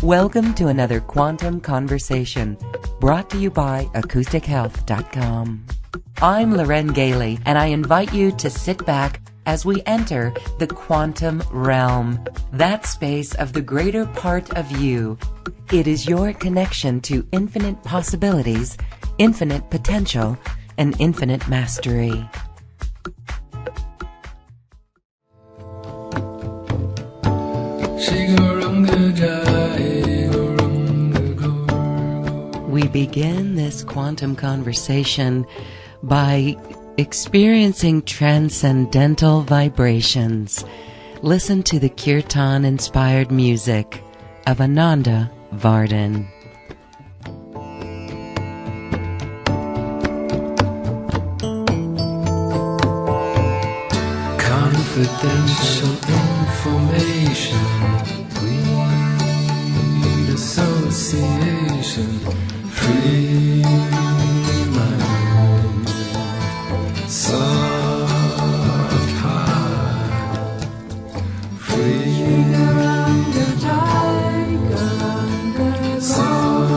Welcome to another Quantum Conversation, brought to you by AcousticHealth.com. I'm Loren Gailey, and I invite you to sit back as we enter the quantum realm, that space of the greater part of you. It is your connection to infinite possibilities, infinite potential, and infinite mastery. We begin this quantum conversation by experiencing transcendental vibrations. Listen to the Kirtan-inspired music of Ananda Vardhan. Confidential information, weed association, free mind, soft heart, free soft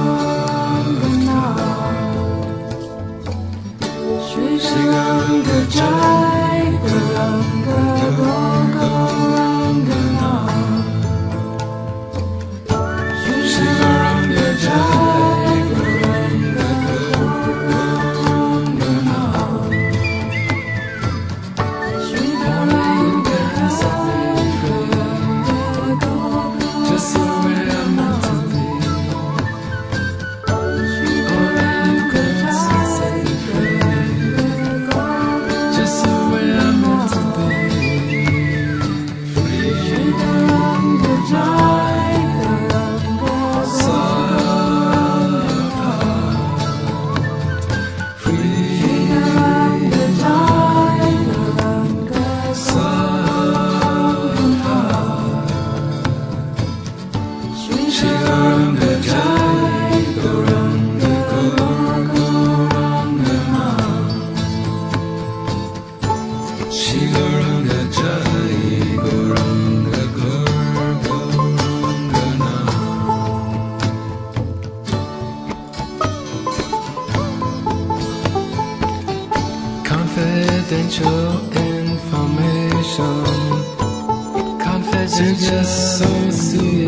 confidential information, confidential association,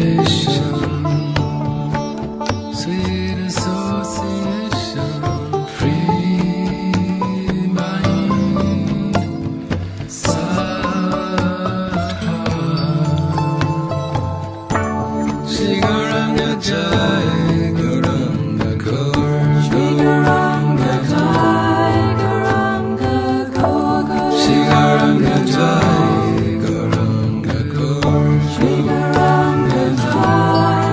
sweet association, free mind, soft heart, Shigaranga Jai Guranga Gur, Shigaranga Jai Guranga Gur, Shigaranga Jai Guranga Gur, Shigaranga Jai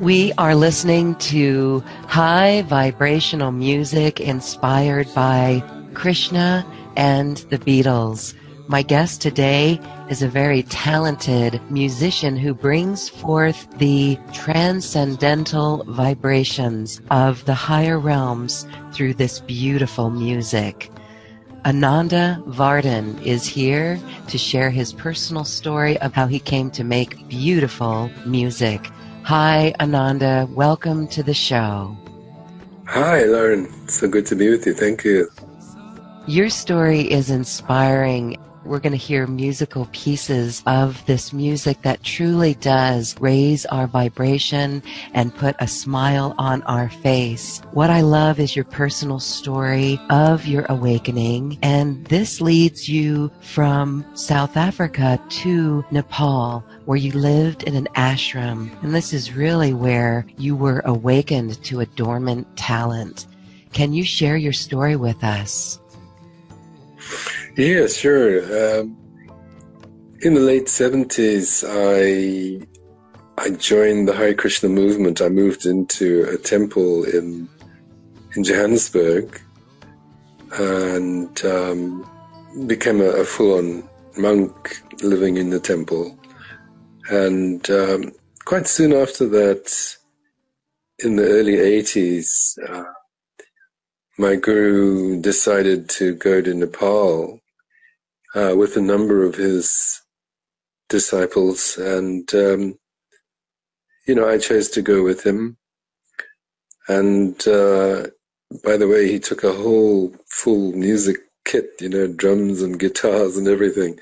We are listening to high vibrational music inspired by Krishna and the Beatles. My guest today is a very talented musician who brings forth the transcendental vibrations of the higher realms through this beautiful music. Ananda Vardhan is here to share his personal story of how he came to make beautiful music. Hi, Ananda. Welcome to the show. Hi, Lauren. So good to be with you. Thank you. Your story is inspiring. We're going to hear musical pieces of this music that truly does raise our vibration and put a smile on our face. What I love is your personal story of your awakening, and this leads you from South Africa to Nepal, where you lived in an ashram. And this is really where you were awakened to a dormant talent. Can you share your story with us? Yeah, sure. In the late 70s, I joined the Hare Krishna movement. I moved into a temple in Johannesburg and became a full-on monk living in the temple. And quite soon after that, in the early 80s, my guru decided to go to Nepal with a number of his disciples, and I chose to go with him. And by the way, he took a whole full music kit, drums and guitars and everything.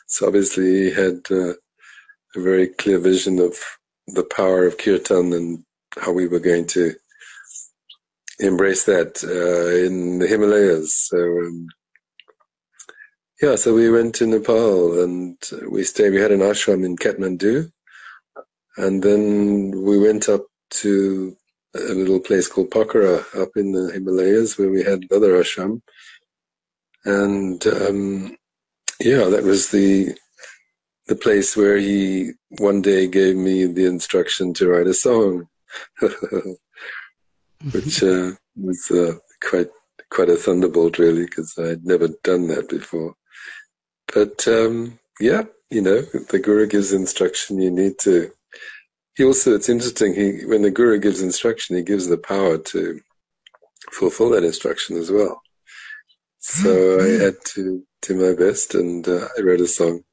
So obviously he had a very clear vision of the power of kirtan and how we were going to embrace that in the Himalayas. So we went to Nepal and we had an ashram in Kathmandu, and then we went up to a little place called Pokhara up in the Himalayas where we had another ashram. And that was the place where he one day gave me the instruction to write a song. Which was quite a thunderbolt, really, because I'd never done that before. But the guru gives instruction. You need to. It's interesting. When the guru gives instruction, he gives the power to fulfill that instruction as well. So I had to do my best, and I wrote a song,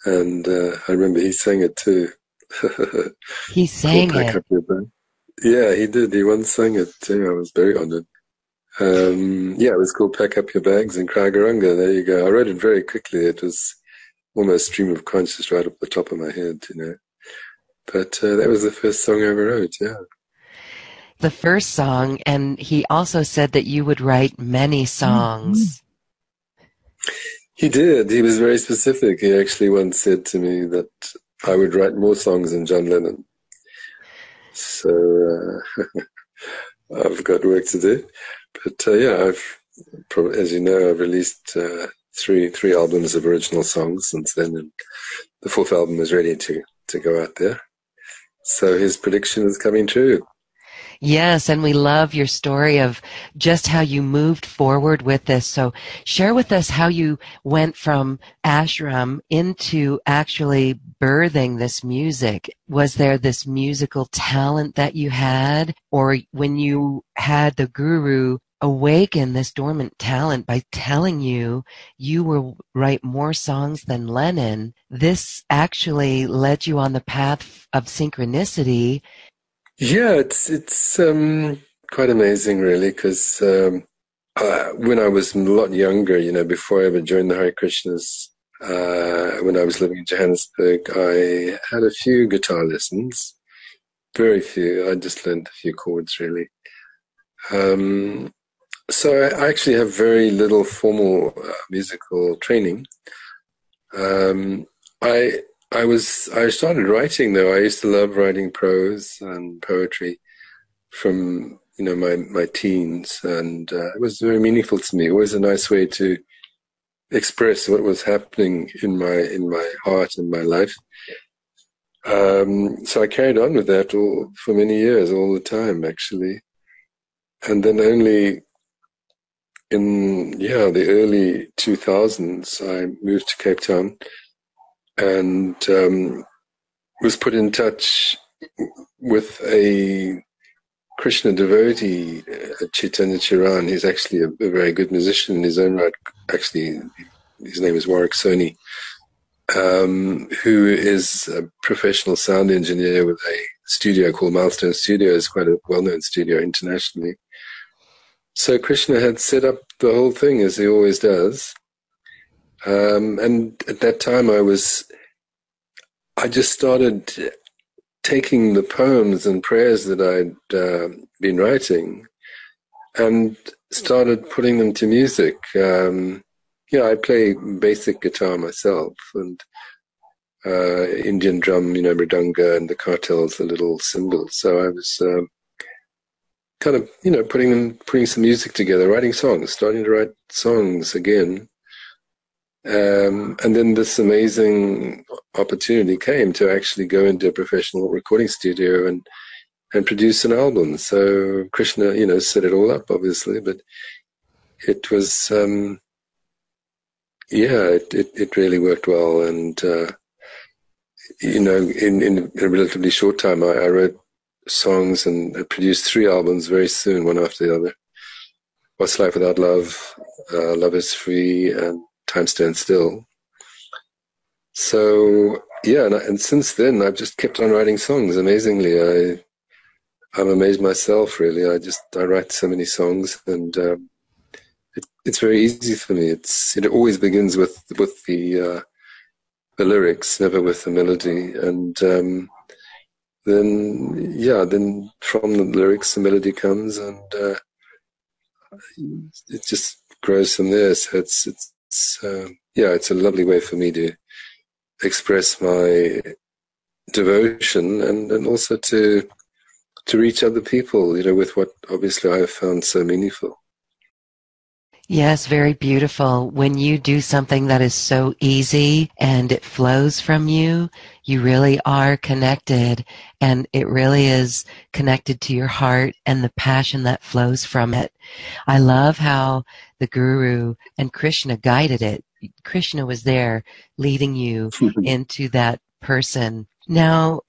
and I remember he sang it too. He sang it. Yeah, he did. He once sang it too. I was very honored. It was called Pack Up Your Bags in Kragaranga. There you go. I wrote it very quickly. It was almost stream of conscious right up the top of my head, But that was the first song I ever wrote, yeah. The first song, and he also said that you would write many songs. He did. He was very specific. He actually once said to me that I would write more songs than John Lennon. So I've got work to do. But as you know, I've released three albums of original songs since then, and the fourth album is ready to go out there. So his prediction is coming true. Yes, and we love your story of just how you moved forward with this. So share with us how you went from ashram into actually birthing this music. Was there this musical talent that you had? Or when you had the guru awaken this dormant talent by telling you will write more songs than Lennon, this actually led you on the path of synchronicity. Yeah, it's quite amazing, really, because when I was a lot younger, before I ever joined the Hare Krishnas, when I was living in Johannesburg, I had a few guitar lessons, very few. I just learned a few chords, really. So I actually have very little formal musical training. I started writing, though. I used to love writing prose and poetry from my teens, and it was very meaningful to me. It was a nice way to express what was happening in my heart and my life. So I carried on with that for many years, all the time, actually. And then only in, the early 2000s, I moved to Cape Town and was put in touch with a Krishna devotee, Chaitanya Chiran. He's actually a very good musician in his own right. Actually, his name is Warwick Soni, who is a professional sound engineer with a studio called Milestone Studios, quite a well-known studio internationally. So Krishna had set up the whole thing, as he always does. And at that time I just started taking the poems and prayers that I'd been writing and started putting them to music. I play basic guitar myself, and Indian drum, mridanga, and the kartals, the little cymbals. So I was kind of, putting some music together, writing songs, starting to write songs again. And then this amazing opportunity came to actually go into a professional recording studio and produce an album. So Krishna, set it all up, obviously, but it was, it really worked well. And, in a relatively short time, I wrote songs and I produced 3 albums very soon, one after the other. What's Life Without Love, Love is Free, and Time Stands Still. So, and since then I've just kept on writing songs. Amazingly, I'm amazed myself, really. I write so many songs, and it's very easy for me. It always begins with the lyrics, never with the melody, and then from the lyrics the melody comes, and it just grows from there. So it's a lovely way for me to express my devotion and also to reach other people, with what obviously I have found so meaningful. Yes, very beautiful. When you do something that is so easy and it flows from you, you really are connected, and it really is connected to your heart and the passion that flows from it. I love how the Guru and Krishna guided it. Krishna was there leading you into that person. Now,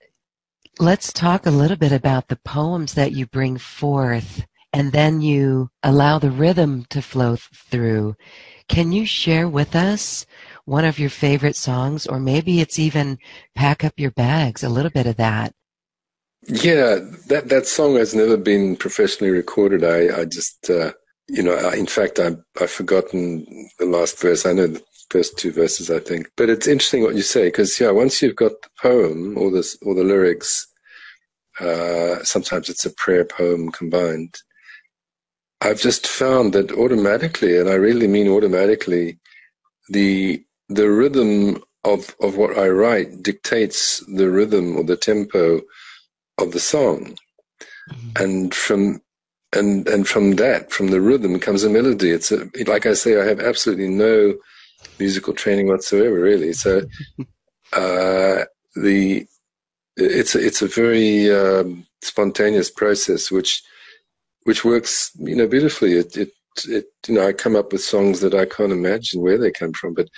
let's talk a little bit about the poems that you bring forth, and then you allow the rhythm to flow through. Can you share with us one of your favorite songs, or maybe it's even Pack Up Your Bags, a little bit of that? Yeah, that song has never been professionally recorded. I just, in fact, I've forgotten the last verse. I know the first 2 verses, I think. But it's interesting what you say, because, once you've got the poem or the lyrics, sometimes it's a prayer poem combined, I've just found that automatically, and I really mean automatically, the rhythm of what I write dictates the rhythm or the tempo of the song. And from the rhythm comes a melody. Like I say, I have absolutely no musical training whatsoever, really. So it's a very spontaneous process, which works, beautifully. I come up with songs that I can't imagine where they come from, but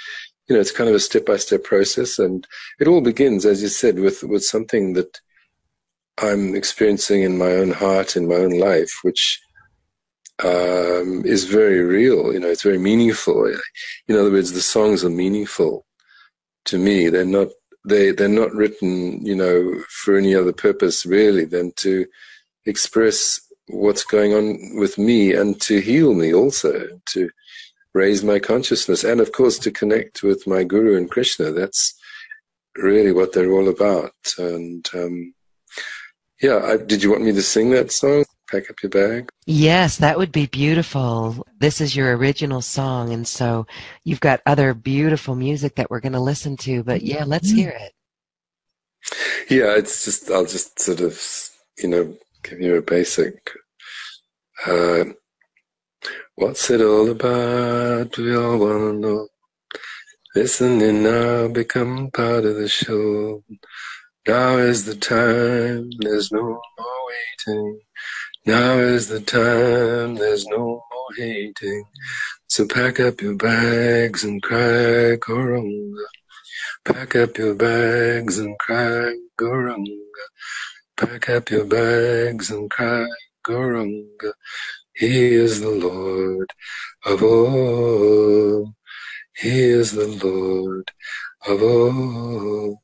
it's kind of a step-by-step process, and it all begins, as you said, with something that I'm experiencing in my own heart, in my own life, which is very real. It's very meaningful. In other words, the songs are meaningful to me. They're not written, for any other purpose really than to express what's going on with me and to heal me, also to raise my consciousness, and of course to connect with my Guru and Krishna. That's really what they're all about. And did you want me to sing that song, Pack Up Your Bag? Yes, that would be beautiful. This is your original song, and so you've got other beautiful music that we're going to listen to, but let's hear it. Yeah, I'll just sort of, give you a basic. What's it all about? We all want to know. Listening now, become part of the show. Now is the time, there's no more waiting. Now is the time, there's no more hating. So pack up your bags and cry Gorunga. Pack up your bags and cry Gorunga. Pack up your bags and cry Gorunga. He is the Lord of all. He is the Lord of all.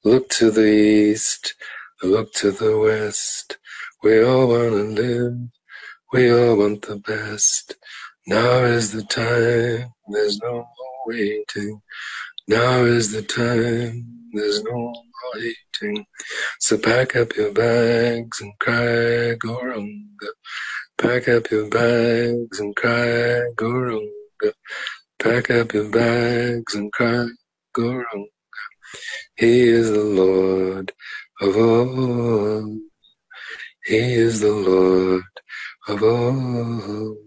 Look to the east, look to the west. We all want to live, we all want the best. Now is the time, there's no more waiting. Now is the time, there's no more hating. So pack up your bags and cry Gorunga. Pack up your bags and cry Gorunga. Pack up your bags and cry Gorunga. He is the Lord of all. He is the Lord of all.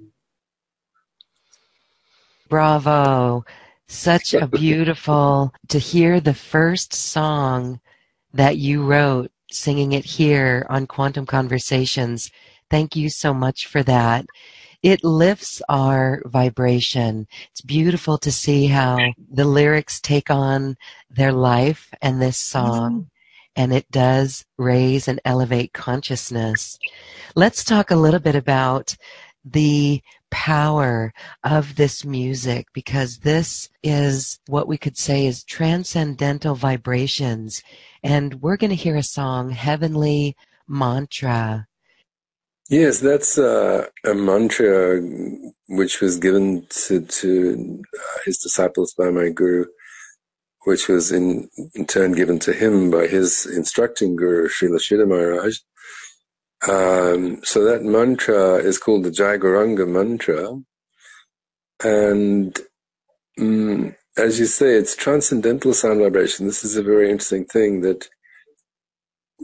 Bravo. Such a beautiful, to hear the first song that you wrote, singing it here on Quantum Conversations. Thank you so much for that. It lifts our vibration. It's beautiful to see how the lyrics take on their life and this song, and it does raise and elevate consciousness. Let's talk a little bit about the power of this music, because this is what we could say is transcendental vibrations. And we're going to hear a song, Heavenly Mantra. Yes, that's a mantra which was given to his disciples by my guru, which was in turn given to him by his instructing guru, Srila Sridhar Maharaj. So that mantra is called the Jai Gauranga mantra. And as you say, it's transcendental sound vibration. This is a very interesting thing, that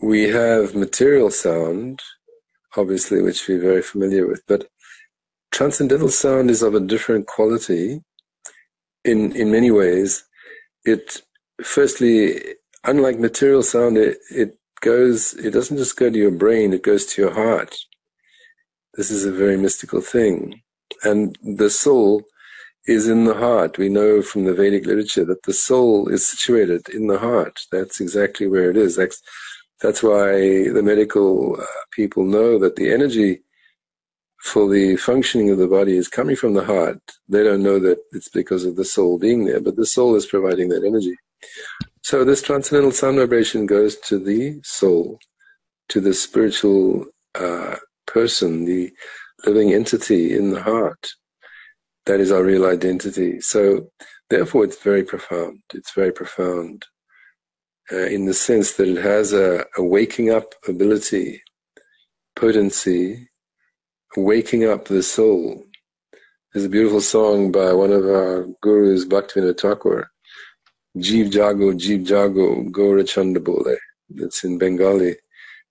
we have material sound, obviously, which we're very familiar with, but transcendental sound is of a different quality in many ways. It, firstly, unlike material sound, it doesn't just go to your brain, it goes to your heart. This is a very mystical thing. And the soul is in the heart. We know from the Vedic literature that the soul is situated in the heart. That's exactly where it is. That's why the medical people know that the energy for the functioning of the body is coming from the heart. They don't know that it's because of the soul being there, but the soul is providing that energy. So this transcendental sound vibration goes to the soul, to the spiritual person, the living entity in the heart. That is our real identity. So therefore it's very profound. It's very profound. In the sense that it has a waking up ability, potency, waking up the soul. There's a beautiful song by one of our gurus, Bhaktivinoda Thakur, Jeev Jago, Gaura Chanda Bole. That's in Bengali.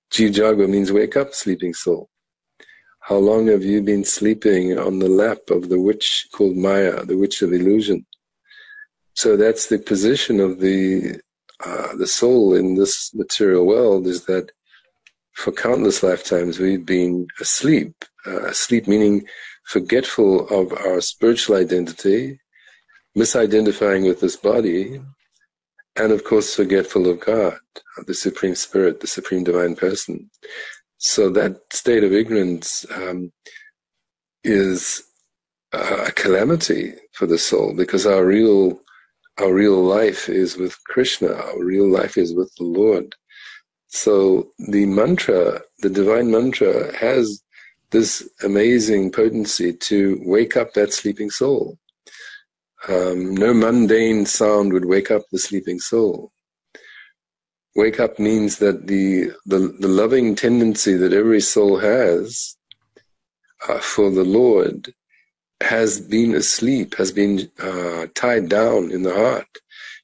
Jeev Jago means wake up, sleeping soul. How long have you been sleeping on the lap of the witch called Maya, the witch of illusion? So that's the position of the soul in this material world, is that for countless lifetimes we've been asleep. Asleep meaning forgetful of our spiritual identity, misidentifying with this body, and of course forgetful of God, of the Supreme Spirit, the Supreme Divine Person. So that state of ignorance is a calamity for the soul, because our real life is with Krishna, our real life is with the Lord. So the mantra, the divine mantra, has this amazing potency to wake up that sleeping soul. No mundane sound would wake up the sleeping soul. Wake up means that the loving tendency that every soul has for the Lord has been asleep, has been tied down in the heart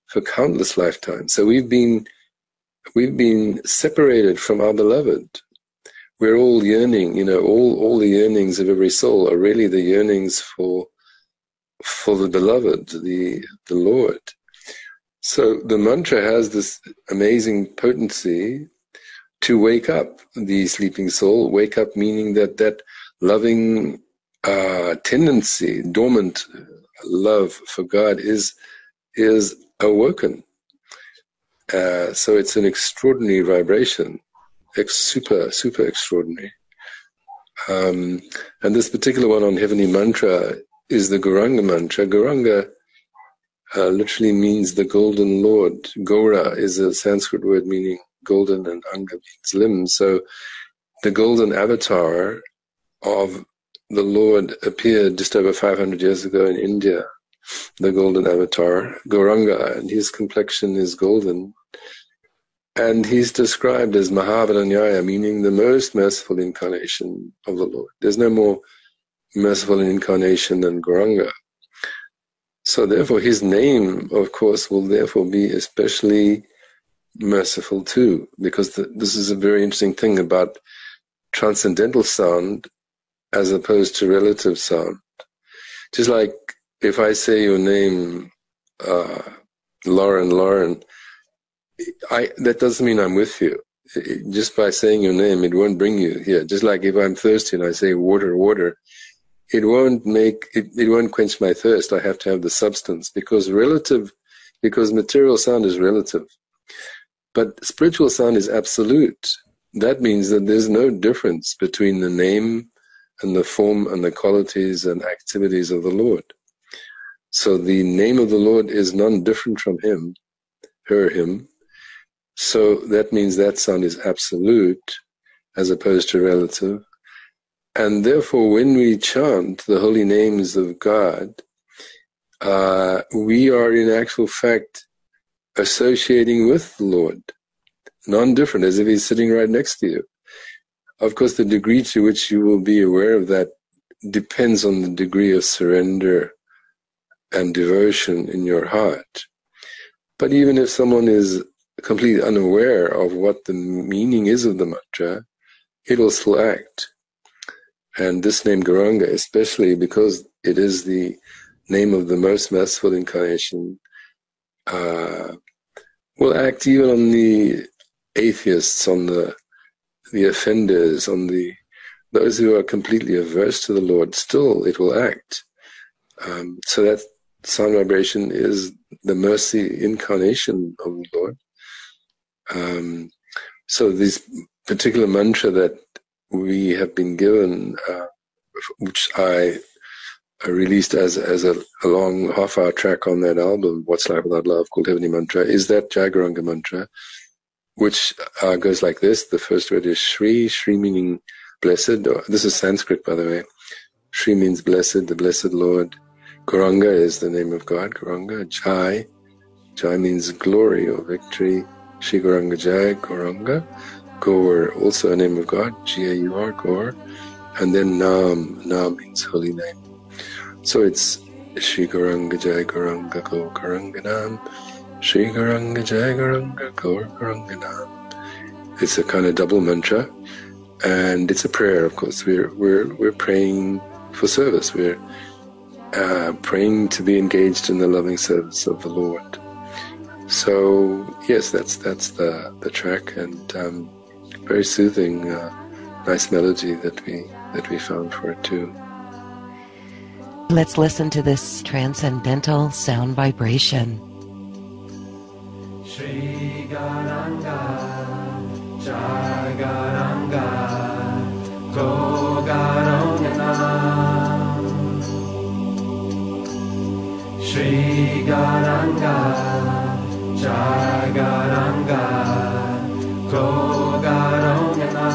for countless lifetimes. So we've been separated from our beloved. We're all yearning, all the yearnings of every soul are really the yearnings for the beloved, the Lord. So the mantra has this amazing potency to wake up the sleeping soul. Wake up meaning that loving tendency, dormant love for God is awoken. So it's an extraordinary vibration, super extraordinary. And this particular one on heavenly mantra is the Gauranga mantra. Gauranga literally means the golden lord. Gaura is a Sanskrit word meaning golden, and Anga means limb. So the golden avatar of the Lord appeared just over 500 years ago in India, the golden avatar, Gauranga, and his complexion is golden. And he's described as Mahavadanyaya, meaning the most merciful incarnation of the Lord. There's no more merciful incarnation than Gauranga. So therefore his name, of course, will therefore be especially merciful too, because this is a very interesting thing about transcendental sound as opposed to relative sound. Just like if I say your name, Lauren, that doesn't mean I'm with you. Just by saying your name, it won't bring you here. Just like if I'm thirsty and I say water, it won't quench my thirst. I have to have the substance, because material sound is relative. But spiritual sound is absolute. That means that there's no difference between the name and the form and the qualities and activities of the Lord. So the name of the Lord is none different from him, him. So that means that sound is absolute as opposed to relative. And therefore, when we chant the holy names of God, we are in actual fact associating with the Lord, non-different, as if he's sitting right next to you. Of course, the degree to which you will be aware of that depends on the degree of surrender and devotion in your heart. But even if someone is completely unaware of what the meaning is of the mantra, it will still act. And this name Gauranga, especially because it is the name of the most merciful incarnation, will act even on the atheists, on the offenders, on those who are completely averse to the Lord. Still, it will act. So that sound vibration is the mercy incarnation of the Lord. So this particular mantra that we have been given, which I released as a long half-hour track on that album, What's Life Without Love, called Heavenly Mantra, is that Jagaranga mantra, which goes like this. The first word is Shri, Shri meaning blessed. This is Sanskrit, by the way. Shri means blessed, the blessed Lord. Gauranga is the name of God, Gauranga. Jai, Jai means glory or victory. Shri Gauranga Jai, Gauranga. Gaur, also a name of God, G-A-U-R, Gaur. And then Nam, Nam means holy name. So it's Shri Gauranga Jai Gauranga Gaur Gauranga Nam, Shri Gauranga Jai Gauranga Gaur Gauranga Nam. It's a kind of double mantra, and it's a prayer. Of course, we're praying for service. We're praying to be engaged in the loving service of the Lord. So yes, that's the track, and very soothing, nice melody that we found for it too. Let's listen to this transcendental sound vibration. Shri Gauranga, Jai Gauranga, Go Gauranga. Shri Gauranga, Jai Gauranga, Go Gauranga.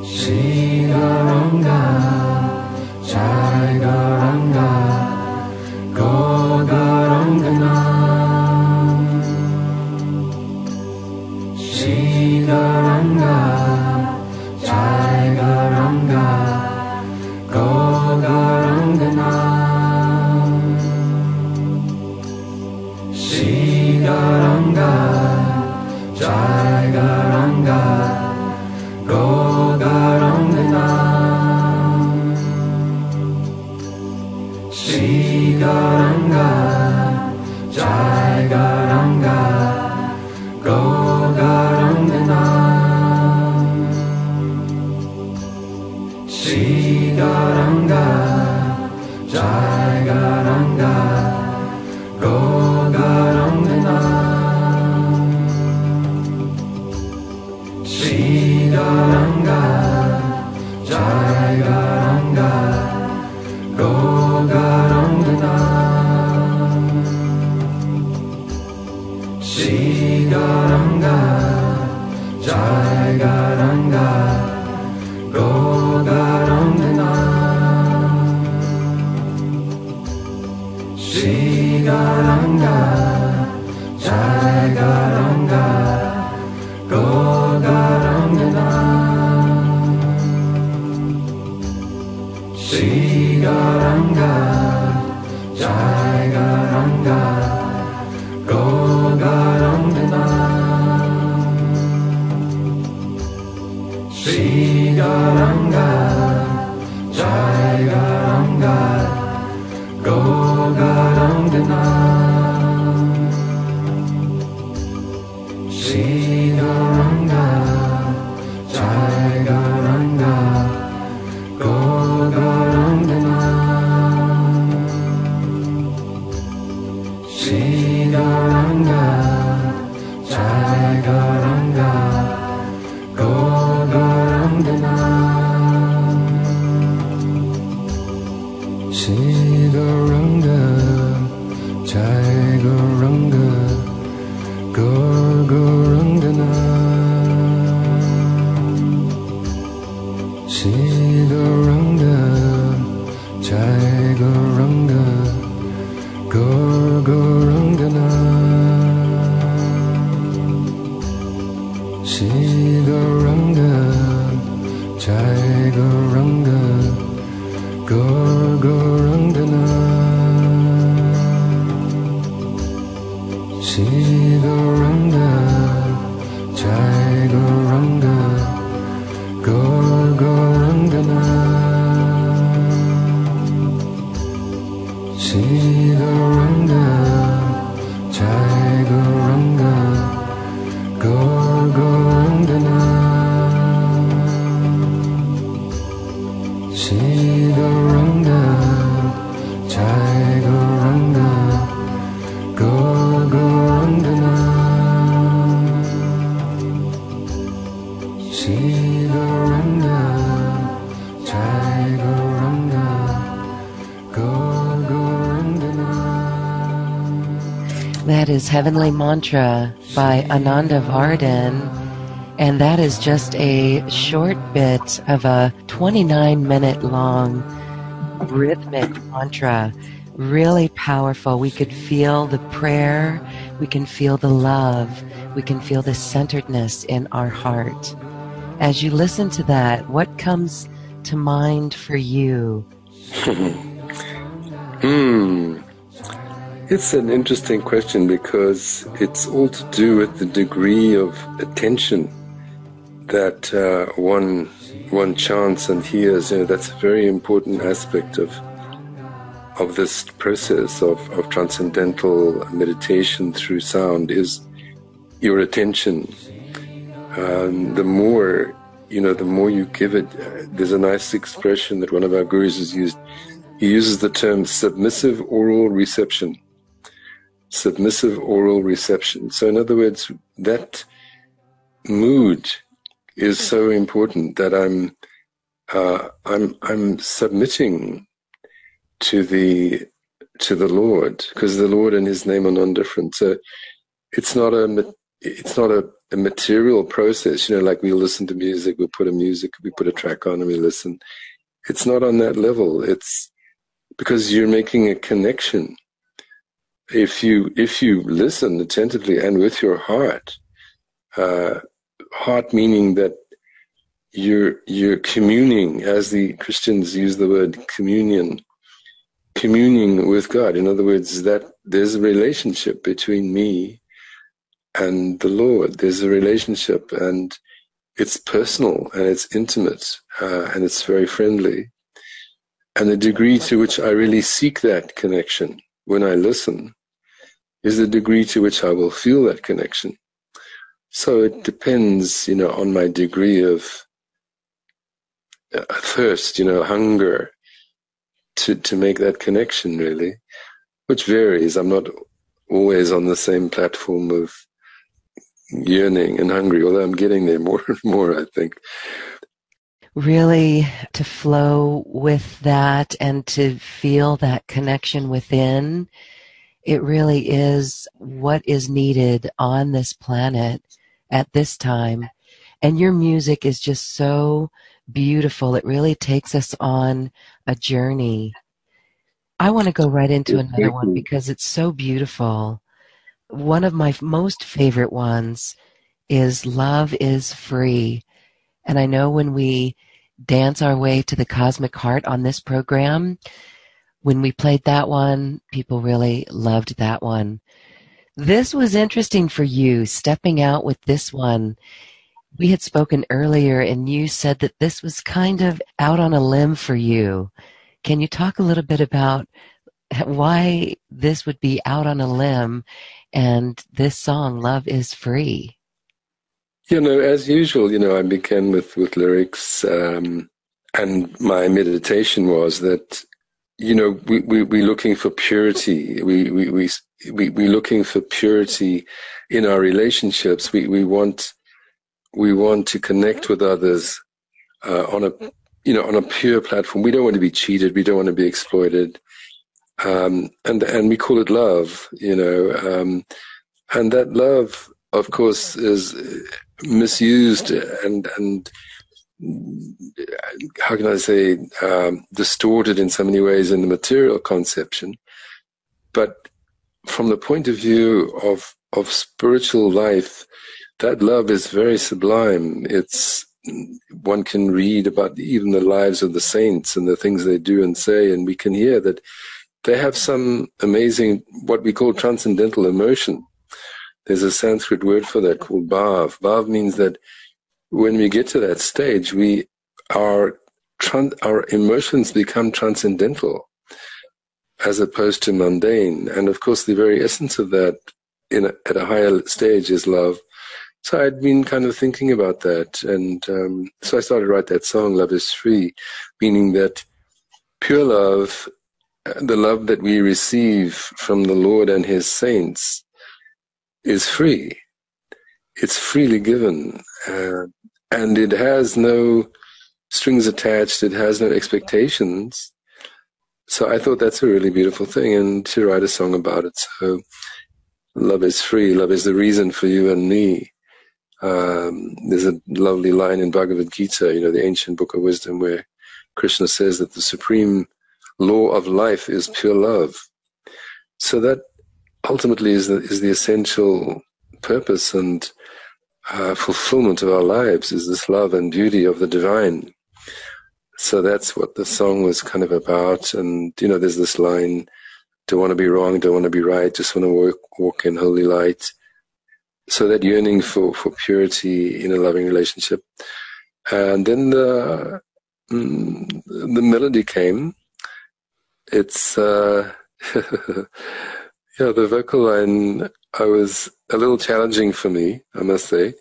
Shri Gauranga, Jai Gauranga, Go Gauranga. Shri Gauranga, Jai Gauranga, Go Gauranga. Gogarangana Shri Garanga Jai Garanga Gogarangana Shri Garanga Jai Garanga Gogarangana Shri Garanga Jai Garanga Gogarangana Shri Garanga Jai Garanga Gogarangana Shri Garanga Jai Garanga Gogarangana Shri Garanga Jai Garanga Gogarangana Shri Garanga Jai Garanga Gogarangana Shri Garanga Jai Garanga Gogarangana Shri Garanga Jai Garanga Gogarangana Shri Garanga Jai Garanga Gogarangana Shri Garanga Jai Garanga Gogarangana Shri Garanga Jai Garanga Gogarangana Shri Garanga Jai Garanga Gogarangana Shri Garanga Jai Garanga Gogarangana. That is Heavenly Mantra by Ananda Vardhan, and that is just a short bit of a 29-minute long rhythmic mantra. Really powerful. We could feel the prayer, we can feel the love, we can feel the centeredness in our heart. As you listen to that, what comes to mind for you? It's an interesting question because it's all to do with the degree of attention that one chants and hears. That's a very important aspect of this process of transcendental meditation through sound, is your attention. The more you give it. There's a nice expression that one of our gurus has used. He uses the term submissive oral reception. Submissive oral reception. So in other words, that mood is so important that I'm submitting to the Lord, because the Lord and His name are non-different. So it's not a material process. Like we listen to music, we put a track on and we listen. It's not on that level. It's because you're making a connection. If you listen attentively and with your heart meaning that you're communing, as the Christians use the word communion, communing with God. In other words, that there's a relationship between me and the Lord. There's a relationship, and it's personal and it's intimate and it's very friendly. And the degree to which I really seek that connection when I listen is the degree to which I will feel that connection. So it depends, on my degree of thirst, hunger to make that connection, really. which varies. I'm not always on the same platform of yearning and hungry, although I'm getting there more and more, I think. Really to flow with that and to feel that connection within, it really is what is needed on this planet at this time. And your music is just so beautiful. It really takes us on a journey. I want to go right into another one because it's so beautiful. One of my most favorite ones is Love is Free. And I know when we dance our way to the cosmic heart on this program, when we played that one, people really loved that one. This was interesting for you, stepping out with this one. We had spoken earlier and you said that this was kind of out on a limb for you. Can you talk a little bit about why this would be out on a limb and this song, Love is Free? As usual, I began with lyrics, and my meditation was that, we're looking for purity. We're looking for purity in our relationships. We want to connect with others on a pure platform. We don't want to be cheated. We don't want to be exploited. And we call it love, and that love, of course, is misused and how can I say, distorted in so many ways in the material conception. But from the point of view of spiritual life, that love is very sublime. One can read about even the lives of the saints and the things they do and say, and we can hear that they have some amazing, what we call transcendental emotion. There's a Sanskrit word for that called bhav. Bhav means that when we get to that stage, our emotions become transcendental as opposed to mundane. And of course, the very essence of that at a higher stage is love. So I'd been kind of thinking about that. And so I started to write that song, Love is Free, meaning that pure love, the love that we receive from the Lord and His saints, is free. It's freely given. And it has no strings attached. It has no expectations. So I thought that's a really beautiful thing, and to write a song about it. So love is free. Love is the reason for you and me. There's a lovely line in Bhagavad Gita, the ancient book of wisdom, where Krishna says that the supreme law of life is pure love. So that ultimately is the essential purpose and fulfillment of our lives, is this love and beauty of the divine. So that's what the song was kind of about. And, there's this line, don't want to be wrong, don't want to be right, just want to walk in holy light. So that yearning for purity in a loving relationship. And then the melody came. It's, the vocal line was a little challenging for me, I must say,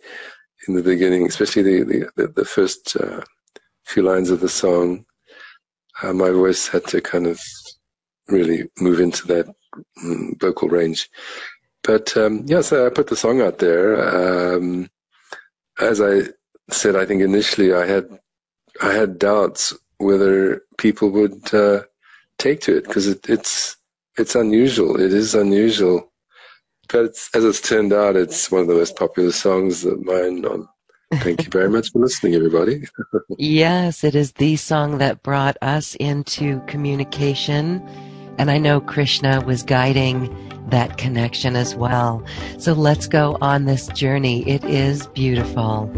in the beginning, especially the first few lines of the song. My voice had to kind of really move into that vocal range. But so I put the song out there. As I said, I think initially I had doubts whether people would take to it, because it's unusual. It is unusual. But as it's turned out, it's one of the most popular songs of mine on. Thank you very much for listening, everybody. Yes, it is the song that brought us into communication. And I know Krishna was guiding that connection as well. So let's go on this journey. It is beautiful.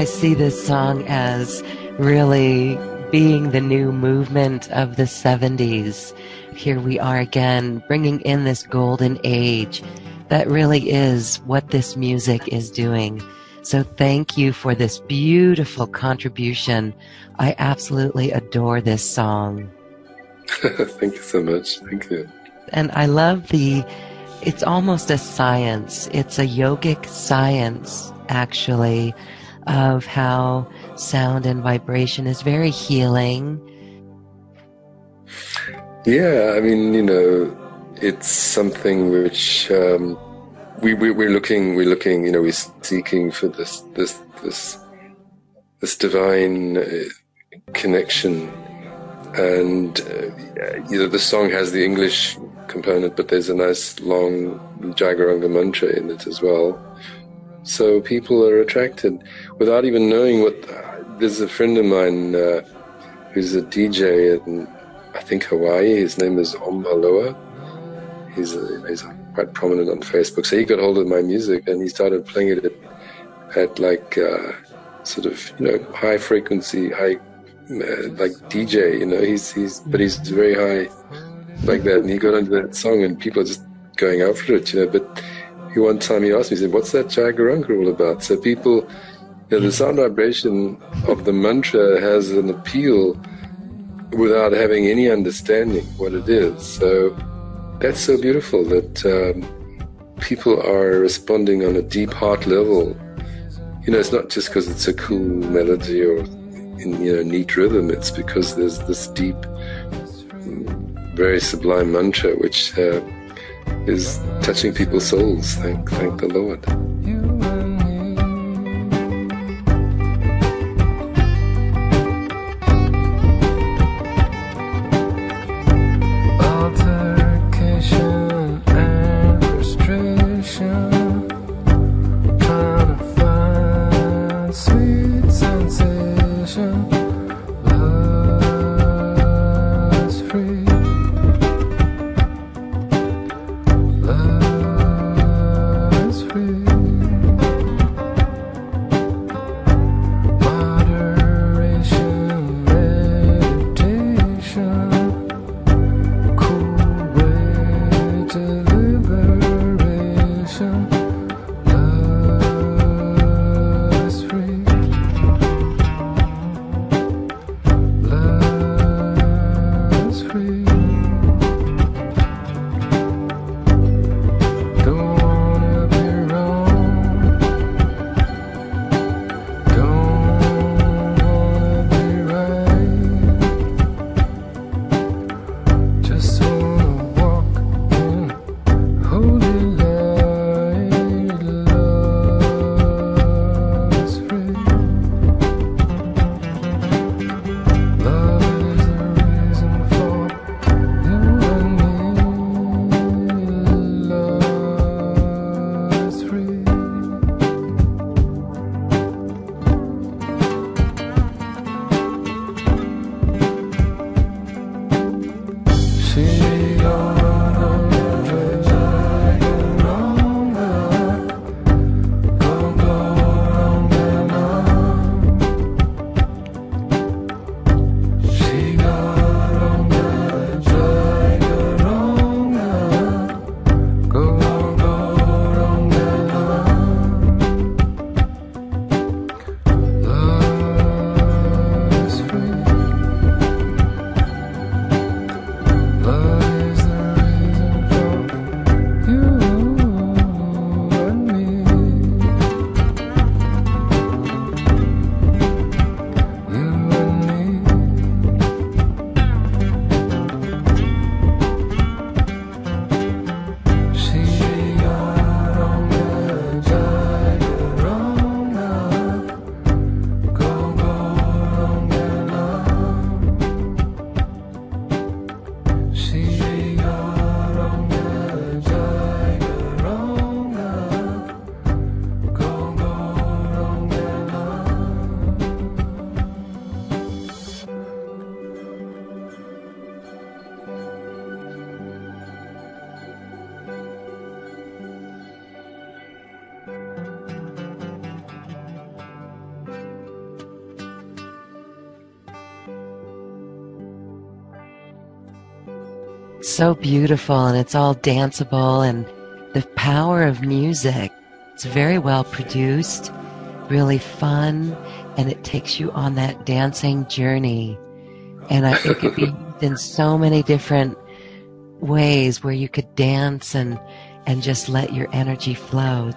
I see this song as really being the new movement of the 70s. Here we are again, bringing in this golden age. That really is what this music is doing. So thank you for this beautiful contribution. I absolutely adore this song. Thank you so much. Thank you. And I love it's almost a science. It's a yogic science, actually, of how sound and vibration is very healing. Yeah, I mean, it's something which we're looking, we're seeking for this divine connection, and the song has the English component, but there's a nice long Jagaranga mantra in it as well. So people are attracted without even knowing what. There's a friend of mine who's a DJ in, I think, Hawaii. His name is Om Aloha. He's quite prominent on Facebook. So he got hold of my music and he started playing it at like sort of high frequency, high like DJ. But he's very high like that. And he got into that song and people are just going after it. But one time he asked me, he said, "What's that Jagaranga all about?" So people, the sound vibration of the mantra has an appeal without having any understanding what it is. So that's so beautiful that people are responding on a deep heart level. It's not just because it's a cool melody or neat rhythm. It's because there's this deep, very sublime mantra which is touching people's souls. Thank the Lord. Love is free. So beautiful, and it's all danceable, and the power of music. It's very well produced, really fun, and it takes you on that dancing journey. And it could be used in so many different ways where you could dance and just let your energy flow.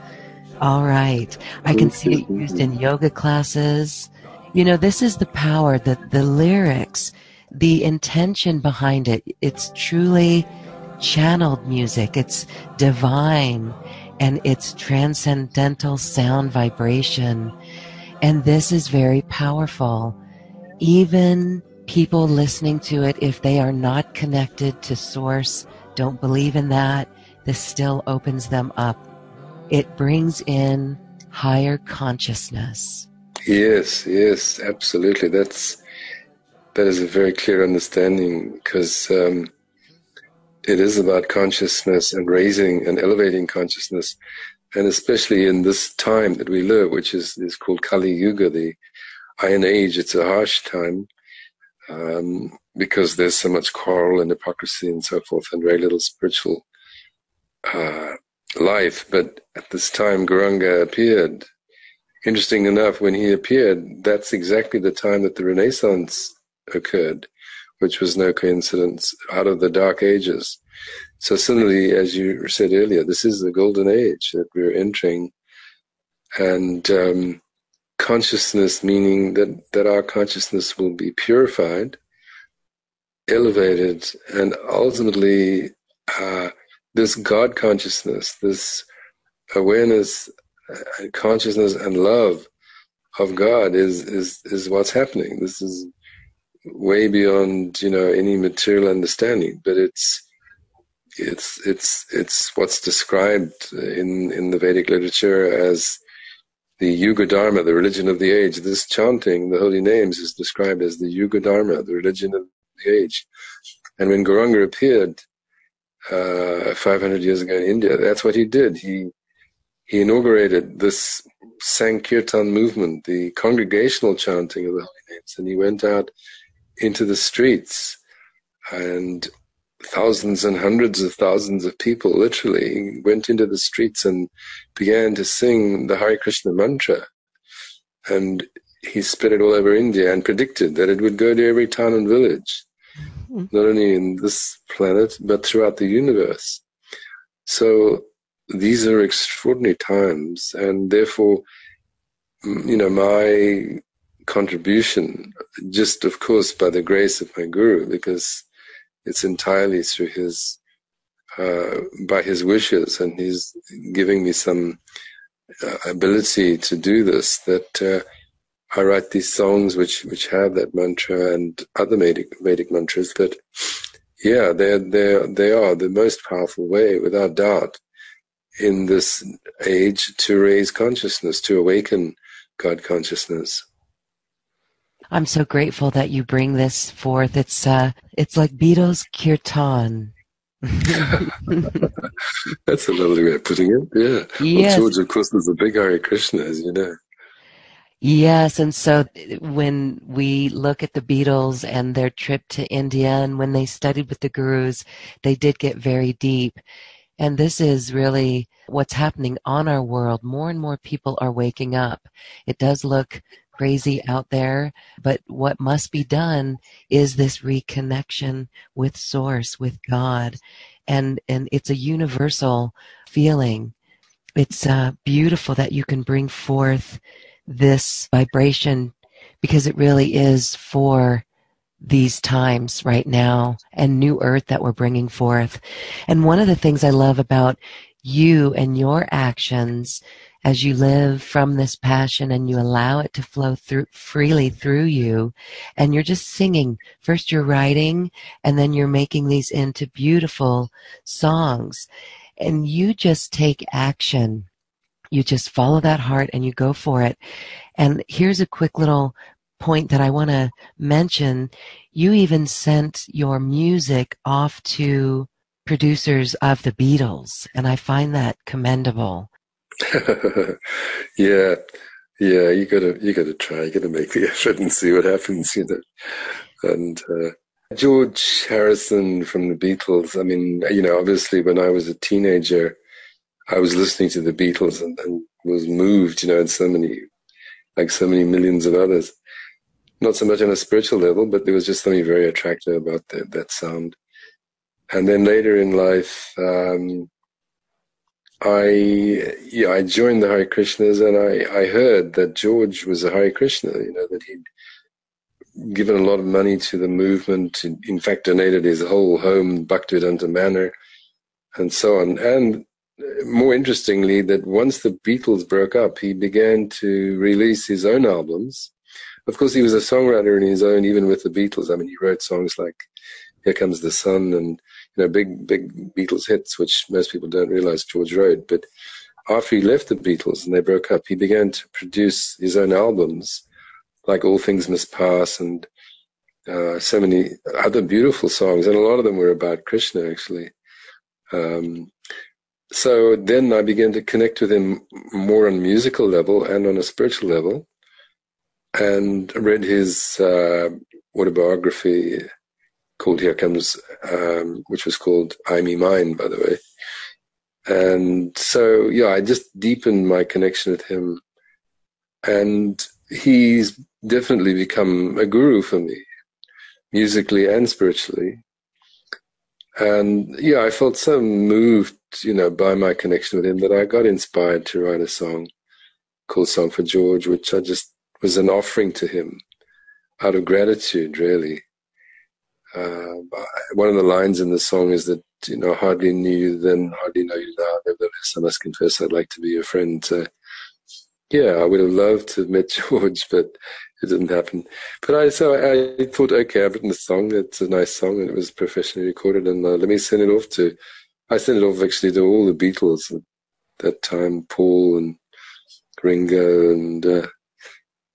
All right. I can see it used in yoga classes. You know, this is the power, the lyrics, the intention behind it. It's truly channeled music. It's divine, and it's transcendental sound vibration. And this is very powerful. Even people listening to it, if they are not connected to Source, don't believe in that, this still opens them up. It brings in higher consciousness. Yes, yes, absolutely. That is a very clear understanding, because it is about consciousness and raising and elevating consciousness, and especially in this time that we live, which is called Kali Yuga, the Iron Age. It's a harsh time because there's so much quarrel and hypocrisy and so forth, and very little spiritual life. But at this time, Gauranga appeared. Interesting enough, when he appeared, that's exactly the time that the Renaissance occurred, which was no coincidence, out of the Dark Ages. So similarly, as you said earlier, this is the golden age that we're entering, and consciousness, meaning that our consciousness will be purified, elevated, and ultimately this God consciousness, this awareness, consciousness and love of God is what's happening. This is way beyond, any material understanding, but it's what's described in the Vedic literature as the Yuga Dharma, the religion of the age. This chanting the holy names is described as the Yuga Dharma, the religion of the age. And when Gauranga appeared 500 years ago in India, that's what he did. He inaugurated this Sankirtan movement, the congregational chanting of the holy names, and he went out into the streets, and thousands and hundreds of thousands of people literally went into the streets and began to sing the Hare Krishna mantra. And he spread it all over India and predicted that it would go to every town and village, not only in this planet, but throughout the universe. So these are extraordinary times, and therefore, my contribution, just of course by the grace of my Guru, because it's entirely through his, by his wishes, and he's giving me some ability to do this, that I write these songs which have that mantra and other Vedic mantras. But yeah, they are the most powerful way, without doubt, in this age to raise consciousness, to awaken God consciousness. I'm so grateful that you bring this forth. It's like Beatles kirtan. That's a lovely way of putting it. Yeah. Yes. Well, George, of course, there's a big Hare Krishna, as you know. Yes, and so when we look at the Beatles and their trip to India, and when they studied with the gurus, they did get very deep. And this is really what's happening on our world. More and more people are waking up. It does look crazy out there, but what must be done is this reconnection with Source, with God. And it's a universal feeling. It's beautiful that you can bring forth this vibration, because it really is for these times right now, and new earth that we're bringing forth. And one of the things I love about you and your actions, as you live from this passion and you allow it to flow through freely through you, and you're just singing. First you're writing, and then you're making these into beautiful songs, and you just take action. You just follow that heart and you go for it. And here's a quick little point that I want to mention. You even sent your music off to producers of the Beatles, and I find that commendable. Yeah, you gotta try. You gotta make the effort and see what happens, And George Harrison from the Beatles. I mean, obviously when I was a teenager, I was listening to the Beatles and was moved, and so many millions of others. Not so much on a spiritual level, but there was just something very attractive about that sound. And then later in life, I joined the Hare Krishnas, and I heard that George was a Hare Krishna, that he'd given a lot of money to the movement, in fact donated his whole home, Bhaktivedanta Manor, and so on. And more interestingly, that once the Beatles broke up, he began to release his own albums. Of course, he was a songwriter in his own, even with the Beatles. I mean, he wrote songs like Here Comes the Sun and, big Beatles hits, which most people don't realize George wrote. But after he left the Beatles and they broke up, he began to produce his own albums, like All Things Must Pass and so many other beautiful songs. And a lot of them were about Krishna, actually. So then I began to connect with him more on a musical level and on a spiritual level, and read his autobiography called Here Comes, which was called I Me Mine, by the way. And so, I just deepened my connection with him. And he's definitely become a guru for me, musically and spiritually. And I felt so moved, by my connection with him that I got inspired to write a song called Song for George, which I just was an offering to him out of gratitude, really. One of the lines in the song is that, hardly knew you then, hardly know you now. Nevertheless, I must confess I'd like to be your friend. I would have loved to have met George, but it didn't happen. But I thought, okay, I've written a song. It's a nice song, and it was professionally recorded. And let me send it off I sent it off actually to all the Beatles at that time, Paul and Ringo, and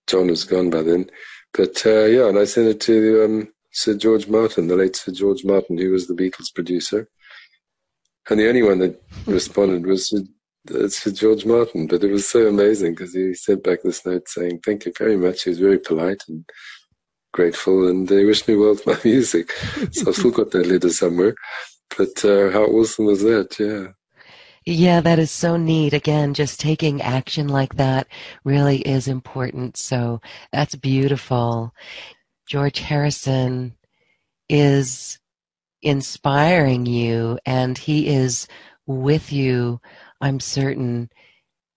John was gone by then. But and I sent it to Sir George Martin, the late Sir George Martin, who was the Beatles producer. And the only one that responded was Sir George Martin. But it was so amazing because he sent back this note saying, thank you very much. He was very polite and grateful, and they wished me well with my music. So I've still got that letter somewhere. But how awesome was that? Yeah. Yeah, that is so neat. Again, just taking action like that really is important. So that's beautiful. George Harrison is inspiring you, and he is with you, I'm certain,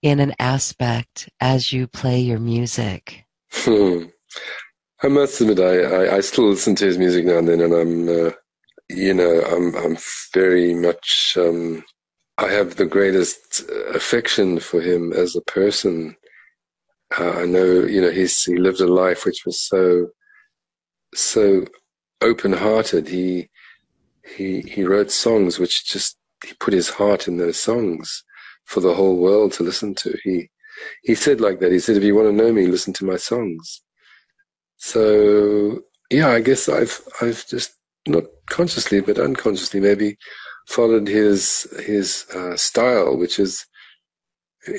in an aspect as you play your music. I must admit, I still listen to his music now and then, and I'm very much, I have the greatest affection for him as a person. I know, he lived a life which was so open-hearted. He wrote songs which he put his heart in those songs for the whole world to listen to. He said like that. He said, if you want to know me, listen to my songs. So, I guess I've just, not consciously, but unconsciously maybe, followed his style, which is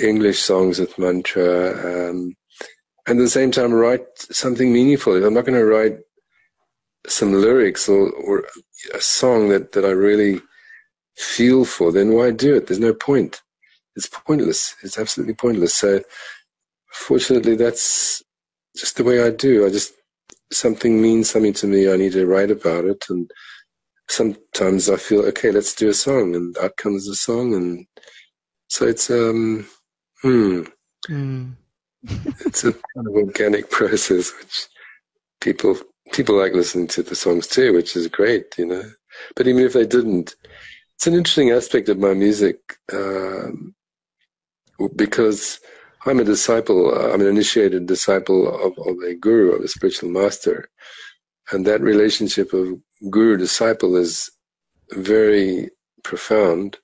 English songs with mantra, and at the same time write something meaningful. If I'm not going to write some lyrics or a song that I really feel for, then why do it? There's no point. It's pointless. It's absolutely pointless. So fortunately, that's just the way I do. Something means something to me. I need to write about it. And sometimes I feel, okay, let's do a song, and out comes the song. And so it's, it's a kind of organic process, which people like listening to the songs too, which is great, But even if they didn't, it's an interesting aspect of my music, because I'm a disciple, I'm an initiated disciple of a guru, of a spiritual master. And that relationship of guru-disciple is very profound.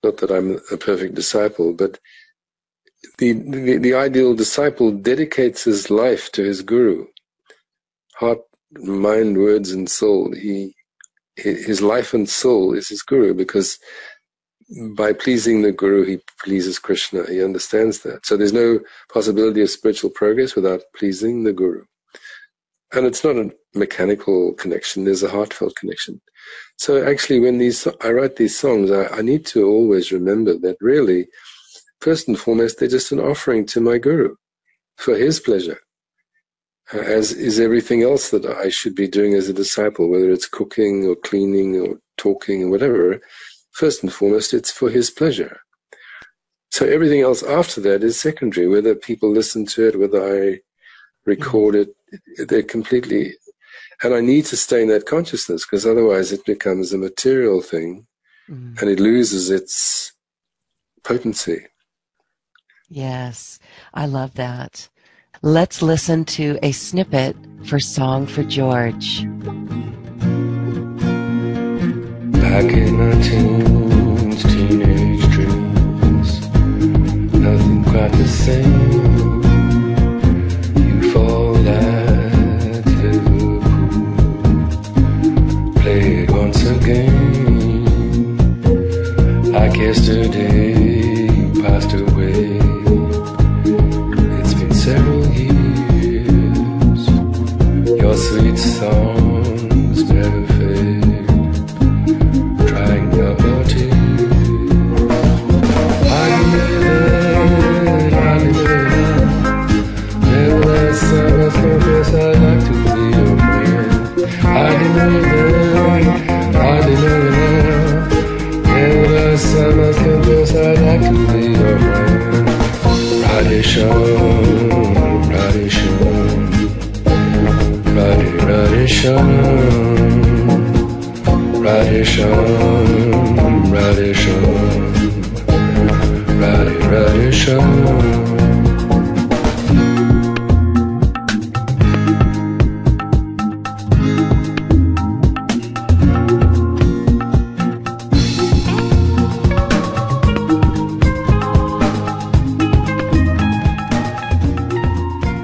Not that I'm a perfect disciple, but the ideal disciple dedicates his life to his guru. Heart, mind, words, and soul. His life and soul is his guru, because by pleasing the guru, he pleases Krishna. He understands that. So there's no possibility of spiritual progress without pleasing the guru. And it's not a mechanical connection, there's a heartfelt connection. So actually when I write these songs, I need to always remember that really, first and foremost, they're just an offering to my guru for his pleasure, as is everything else that I should be doing as a disciple, whether it's cooking or cleaning or talking or whatever. First and foremost, it's for his pleasure. So everything else after that is secondary, whether people listen to it, whether I record it, they're completely... And I need to stay in that consciousness, because otherwise it becomes a material thing and it loses its potency. Yes, I love that. Let's listen to a snippet for Song for George. Back in my teens, teenage dreams, nothing quite the same. You fall at Liverpool, play it once again. Like yesterday passed away. It's been several years. Your sweet songs never fade. Trying your tears. Nevertheless, I must confess I'd like to be your friend. I deny that. Nevertheless, I must confess I'd like to be your friend. Radisham, Radisham, Radisham.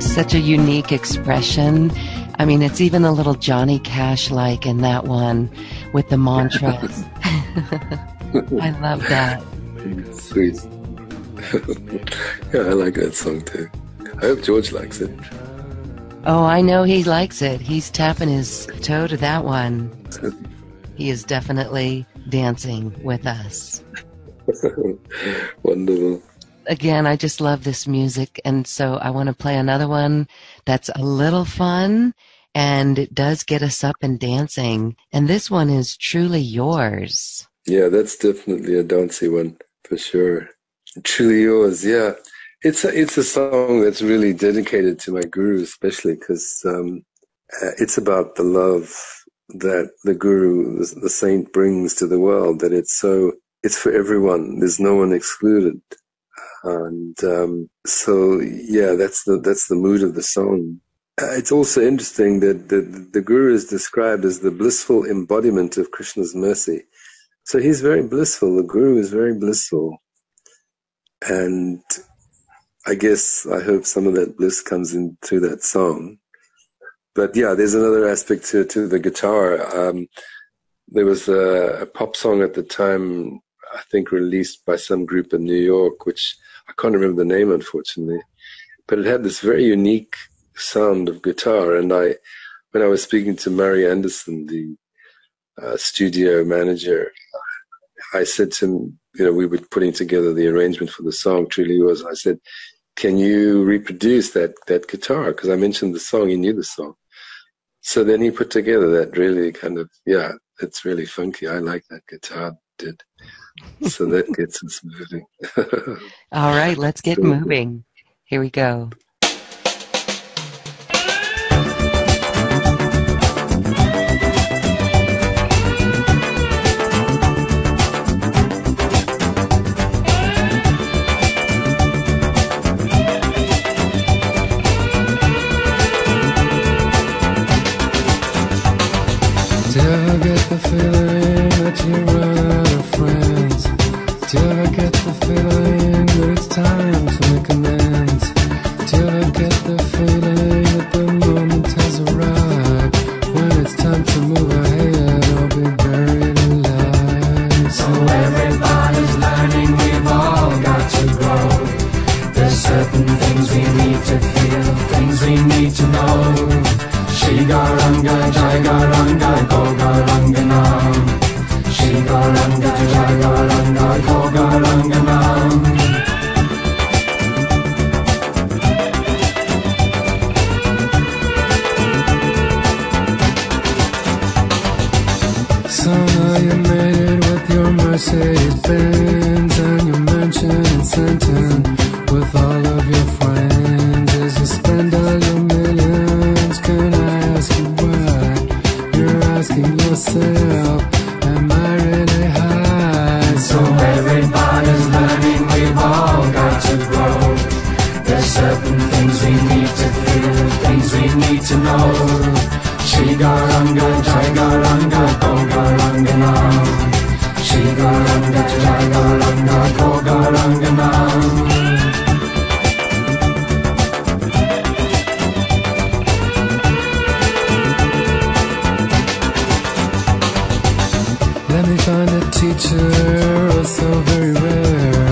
Such a unique expression. I mean, it's even a little Johnny Cash-like in that one with the mantras. I love that. Sweet. Yeah, I like that song too. I hope George likes it. Oh, I know he likes it. He's tapping his toe to that one. He is definitely dancing with us. Wonderful. Again, I just love this music, and so I want to play another one that's a little fun, and it does get us up and dancing. And this one is Truly Yours. Yeah, that's definitely a dancey one, for sure. Truly Yours, yeah. It's a song that's really dedicated to my guru, especially because it's about the love that the guru, the saint, brings to the world, that it's for everyone. There's no one excluded. And so, yeah, that's the mood of the song. It's also interesting that the guru is described as the blissful embodiment of Krishna's mercy. So he's very blissful. The guru is very blissful. And I hope some of that bliss comes in through that song. But yeah, there's another aspect to the guitar. There was a pop song at the time, I think released by some group in New York, which I can't remember the name, unfortunately. But it had this very unique sound of guitar. And when I was speaking to Murray Anderson, the studio manager, I said to him, we were putting together the arrangement for the song, Truly Yours. I said, can you reproduce that guitar? Because I mentioned the song, he knew the song. So then he put together that really kind of, yeah, it's really funky. I like that guitar, did. So that gets us moving. All right, let's get moving. Here we go. Do you ever get the feeling that you run out of friends? Do you ever get the feeling that it's time to make amends? Do you ever get the feeling that the moment has arrived, when it's time to move ahead or be buried alive? So everybody's learning, we've all got to grow. There's certain things we need to feel, things we need to know. She Garanga Gogaranganam. Shri Garanga Jai Garanga Gogaranganam. Somehow you made it with your Mercedes-Benz and your mansion in Santon with all of your friends. As you spend all your millions, can I ask you why? You're asking yourself, am I really high? So everybody's learning, we've all got to grow. There's certain things we need to feel, things we need to know. Shri Garanga Jai Garanga Gogaranganam. Shri Garanga Jai Garanga Gogaranganam. Let me find a teacher, oh so very rare.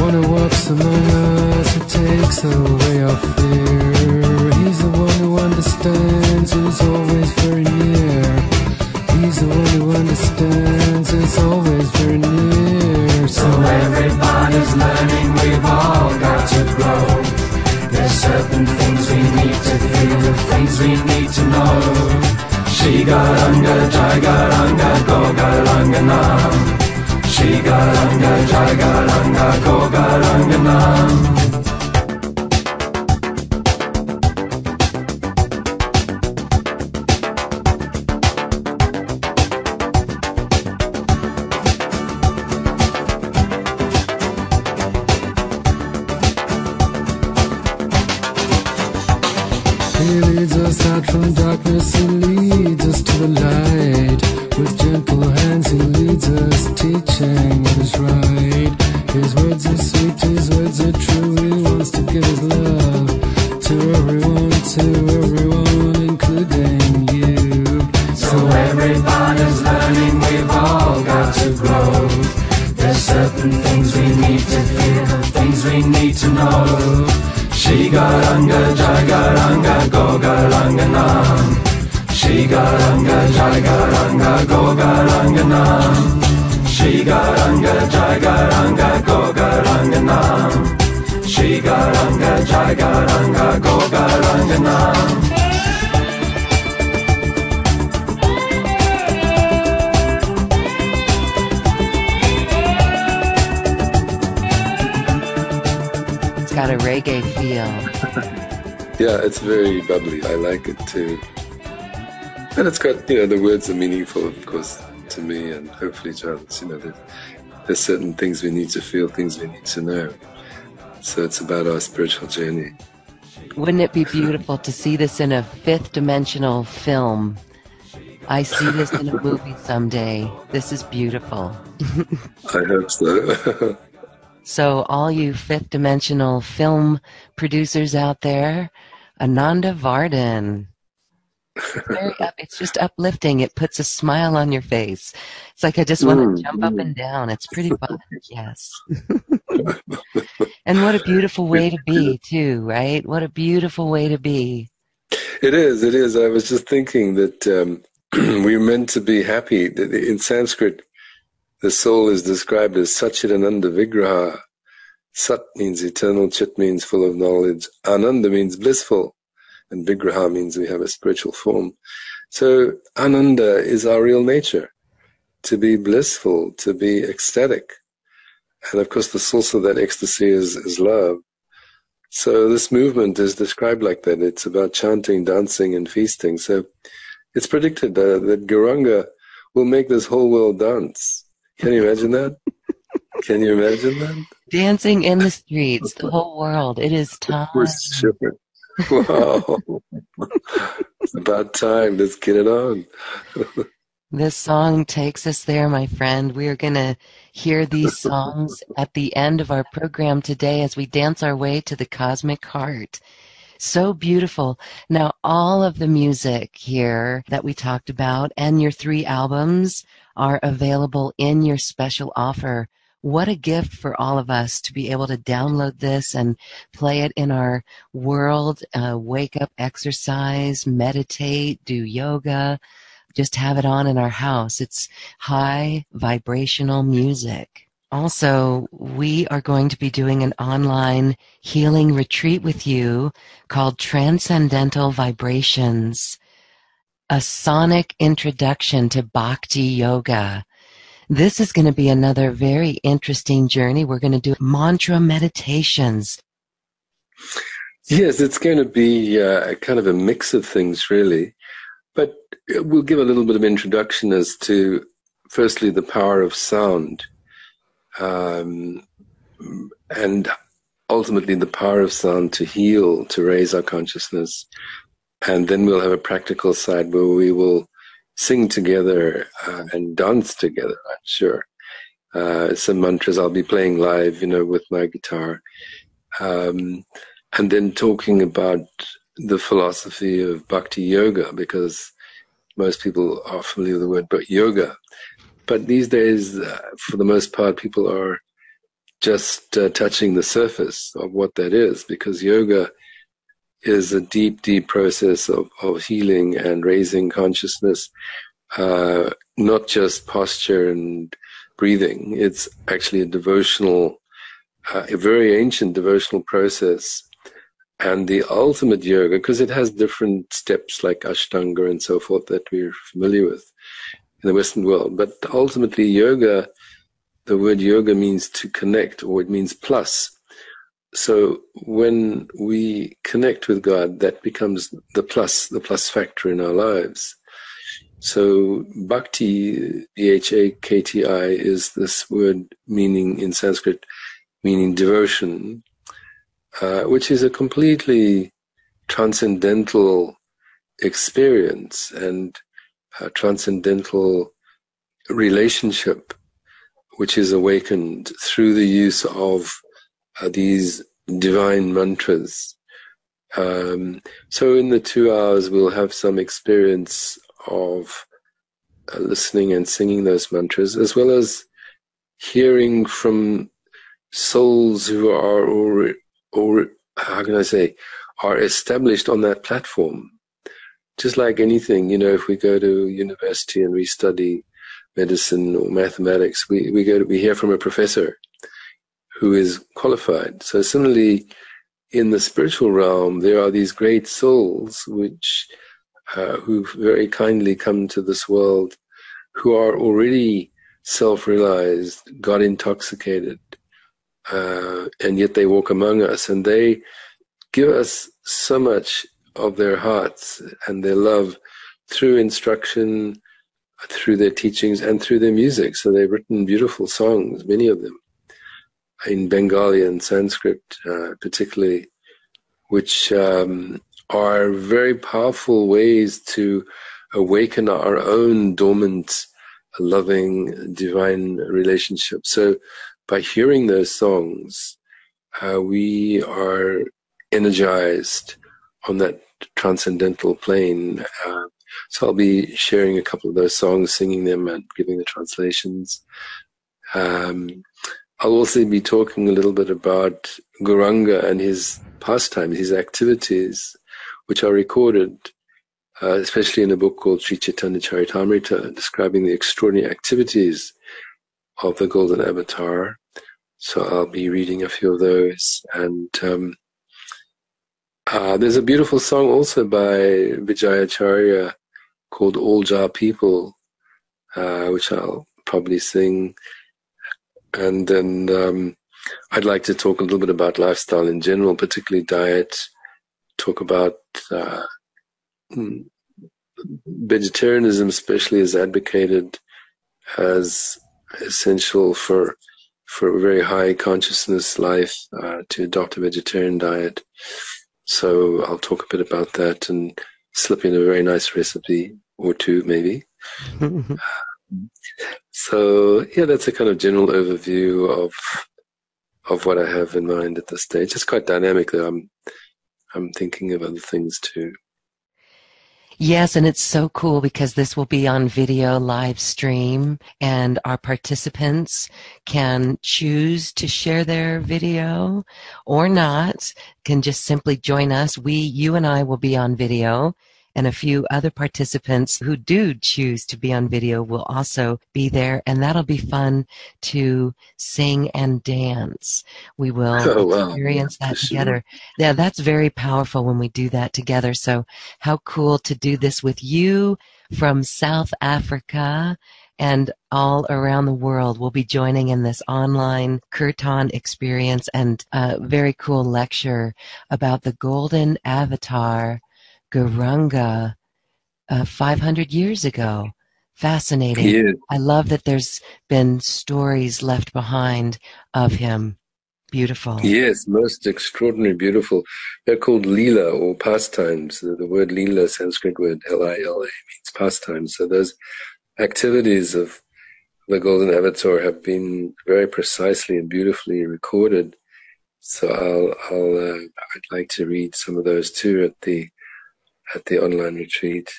One who walks among us, who takes away our fear. He's the one who understands, who's always very near. He's the one who understands, is always very near. So everybody's learning, we've all got to grow. There's certain things we need to feel, things we need to know. Shri Garanga Jai Garanga Gogaranganam. Shri Garanga Jai Garanga Gogaranganam. He leads us out from darkness, he leads us to the light. With gentle hands he leads us, teaching what is right. His words are sweet, his words are true, he wants to give his love to everyone, including you. So everybody's learning, we've all got to grow. There's certain things we need to feel, things we need to know. Shri Garanga Jai Garanga Gogaranganam. Shri Garanga Jai Garanga Gogaranganam. Shri Garanga Jai Garanga Gogaranganam. Shri Garanga Jai Garanga Gogaranganam. Got a reggae feel. Yeah, it's very bubbly. I like it too. And it's got, the words are meaningful, of course, to me and hopefully to others. There's certain things we need to feel, things we need to know. So it's about our spiritual journey. Wouldn't it be beautiful to see this in a fifth dimensional film? I see this in a movie someday. This is beautiful. I hope so. So all you fifth dimensional film producers out there, Ananda Vardhan. It's just uplifting. It puts a smile on your face. It's like I just want to jump up and down. It's pretty fun. Yes. And what a beautiful way to be too, right? What a beautiful way to be. It is. I was just thinking that we're meant to be happy. In Sanskrit, the soul is described as Satchidananda Vigraha. Sat means eternal, Chit means full of knowledge, Ananda means blissful, and Vigraha means we have a spiritual form. So Ananda is our real nature, to be blissful, to be ecstatic. And of course the source of that ecstasy is love. So this movement is described like that. It's about chanting, dancing, and feasting. So it's predicted that Gauranga will make this whole world dance. Can you imagine that? Can you imagine that? Dancing in the streets, the whole world. It is time. Wow. It's about time. Let's get it on. This song takes us there, my friend. We are going to hear these songs at the end of our program today as we dance our way to the cosmic heart. So beautiful. Now, all of the music here that we talked about and your 3 albums are available in your special offer what a gift for all of us to be able to download this and play it in our world, wake up, exercise, meditate, do yoga, just have it on in our house. It's high vibrational music. Also, we are going to be doing an online healing retreat with you called Transcendental Vibrations, a sonic introduction to Bhakti Yoga. This is going to be another very interesting journey. We're going to do mantra meditations. Yes, it's going to be kind of a mix of things, really. But we'll give a little bit of introduction as to, firstly, the power of sound, and ultimately the power of sound to heal, to raise our consciousness. And then we'll have a practical side where we will sing together and dance together, I'm sure. Some mantras I'll be playing live, with my guitar. And then talking about the philosophy of Bhakti Yoga, because most people are familiar with the word yoga. But these days, for the most part, people are just touching the surface of what that is, because yoga is a deep, deep process of healing and raising consciousness, not just posture and breathing. It's actually a devotional, a very ancient devotional process. And the ultimate yoga, because it has different steps like Ashtanga and so forth that we're familiar with in the Western world. But ultimately yoga, the word yoga means to connect, or it means plus. So when we connect with God, that becomes the plus factor in our lives. So bhakti, B-H-A-K-T-I, is this word meaning in Sanskrit, meaning devotion, which is a completely transcendental experience and a transcendental relationship, which is awakened through the use of these divine mantras. So in the 2 hours, we'll have some experience of listening and singing those mantras, as well as hearing from souls who are or how can I say, are established on that platform. Just like anything, if we go to university and we study medicine or mathematics, we hear from a professor who is qualified. So similarly, in the spiritual realm, there are these great souls which who very kindly come to this world, who are already self-realized, God-intoxicated, and yet they walk among us, and they give us so much of their hearts and their love through instruction, through their teachings, and through their music. So they've written beautiful songs, many of them, in Bengali and Sanskrit particularly, which are very powerful ways to awaken our own dormant, loving, divine relationship. So by hearing those songs, we are energized on that transcendental plane. So I'll be sharing a couple of those songs, singing them and giving the translations. I'll also be talking a little bit about Gauranga and his pastimes, his activities, which are recorded, especially in a book called Sri Chaitanya Charitamrita, describing the extraordinary activities of the Golden Avatar. So I'll be reading a few of those. And there's a beautiful song also by Vijayacharya called All Jar People, which I'll probably sing. And then I'd like to talk a little bit about lifestyle in general, particularly diet, talk about vegetarianism especially is advocated as essential for a very high consciousness life to adopt a vegetarian diet. So I'll talk a bit about that and slip in a very nice recipe or two maybe. So yeah, that's a kind of general overview of what I have in mind at this stage. It's quite dynamic though. I'm thinking of other things too. Yes, and it's so cool because this will be on video live stream, and our participants can choose to share their video or not, can just simply join us. You and I will be on video, and a few other participants who do choose to be on video will also be there, and that'll be fun to sing and dance. We will Oh, wow. experience For that sure. together. Yeah, that's very powerful when we do that together. So how cool to do this with you from South Africa and all around the world. We'll be joining in this online kirtan experience and a very cool lecture about the golden avatar Guranga 500 years ago. Fascinating. Yeah. I love that there's been stories left behind of him. Beautiful. Yes, most extraordinary, beautiful. They're called lila or pastimes. The word lila, Sanskrit word Lila, means pastimes. So those activities of the Golden Avatar have been very precisely and beautifully recorded. So I'd like to read some of those too at the online retreat.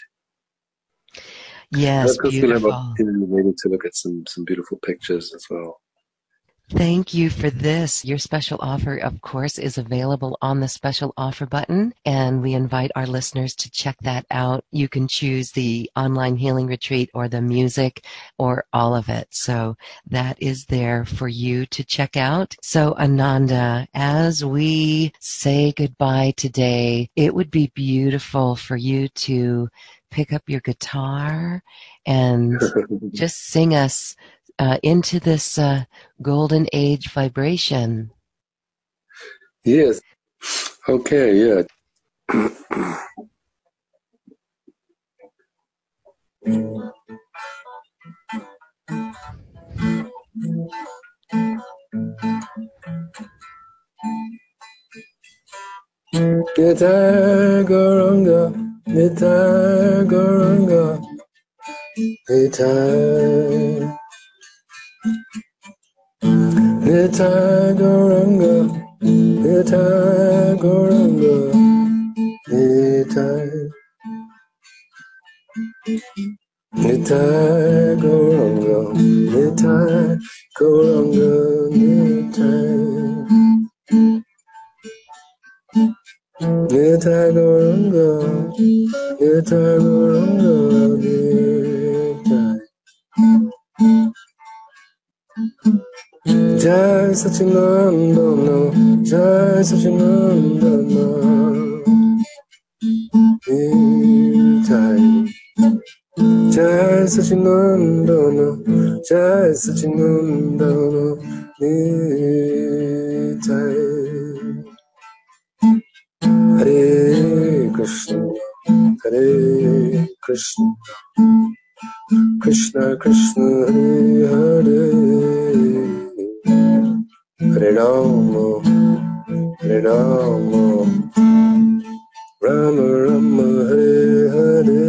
Yes, And of course, we'll have beautiful. opportunity maybe to look at some beautiful pictures as well. Thank you for this. Your special offer, of course, is available on the special offer button, and we invite our listeners to check that out. You can choose the online healing retreat or the music or all of it. So that is there for you to check out. So Ananda, as we say goodbye today, it would be beautiful for you to pick up your guitar and just sing us into this golden age vibration. Yes. Okay, yeah. Nitai Goranga, Nitai Goranga, Nitai. Nitai Goranga, Nitai Goranga, Nitai. Nitai Goranga, Nitai Goranga, Nitai. Nitai Goranga, Nitai Goranga, Nitai. Jai Sachinandana, Jai Sachinandana, Nitai. Jai Sachinandana, Jai Sachinandana, Nitai. Hare Krishna, Hare Krishna, Krishna Krishna, Hare Hare, Hare Rama, Hare Rama, Rama Rama, Hare Hare,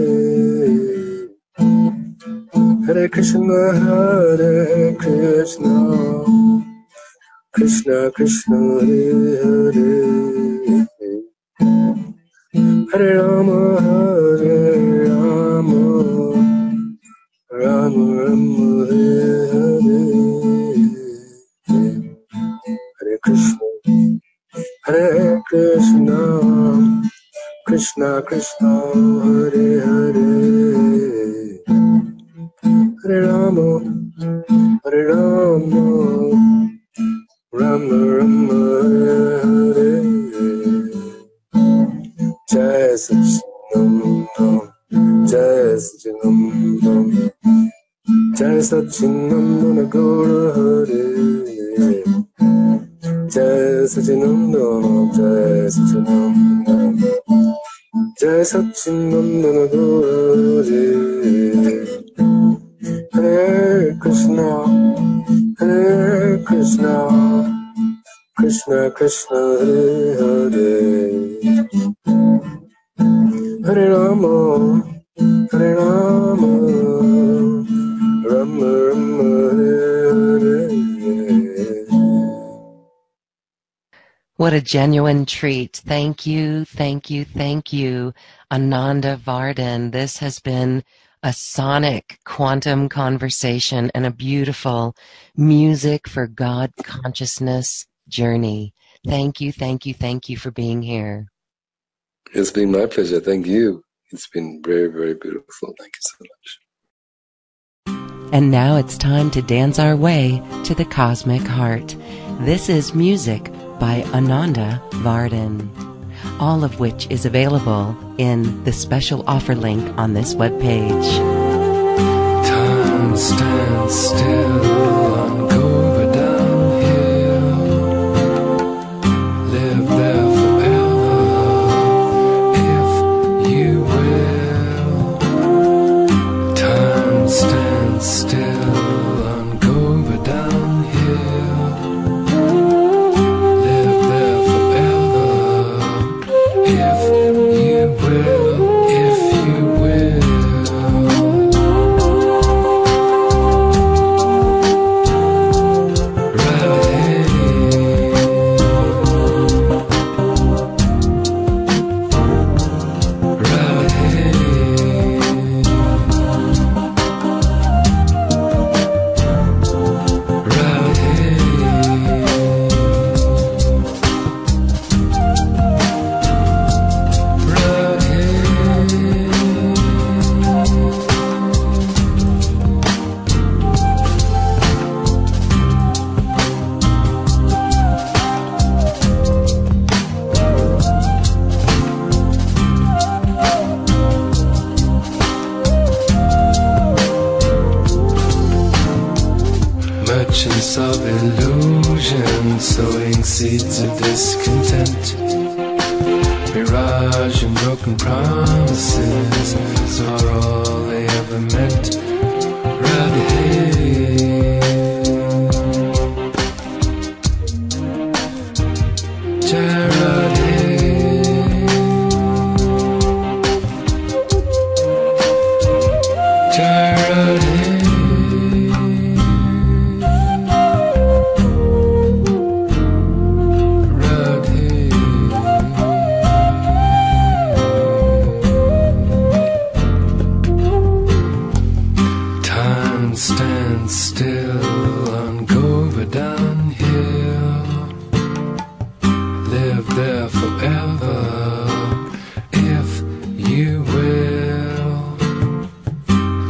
Hare Krishna, Hare Krishna, Krishna Krishna, Hare Hare, Hare Rama, Hare Rama, Rama Rama, Hare Hare, Hare Krishna, Hare Krishna, Krishna Krishna, Hare Hare, Hare Rama, Hare Rama, Rama Rama, Hare Hare. Jai Sachinandana, Jai Sachinandana, Jai Sachinandana Gaura Hare, Jai Sachinandana, Jai Sachinandana, Jai Sachinandana Gaura Hare, Hare Krishna, Hare Krishna, Krishna Krishna, Hare Hare, Hare Rama, Hare Rama, Rama Rama, Hare Hare. what a genuine treat. Thank you, thank you, thank you, Ananda Vardhan. This has been a sonic quantum conversation and a beautiful music for God consciousness journey. Thank you, thank you, thank you for being here. It's been my pleasure. Thank you. It's been very, very beautiful. Thank you so much. And now it's time to dance our way to the cosmic heart. This is music by Ananda Vardhan, all of which is available in the special offer link on this webpage. Time stands still on Govardhan Hill. Live there forever, if you will. Time stands still on Govardhan Hill. Live there forever, if you will, if you will. Merchants of illusion, sowing seeds of discontent. Mirage and broken promises are all they ever meant. Radhe, Jai Radhe, Jai Radhe. Stand still on Govardhan Hill. Live there forever, if you will.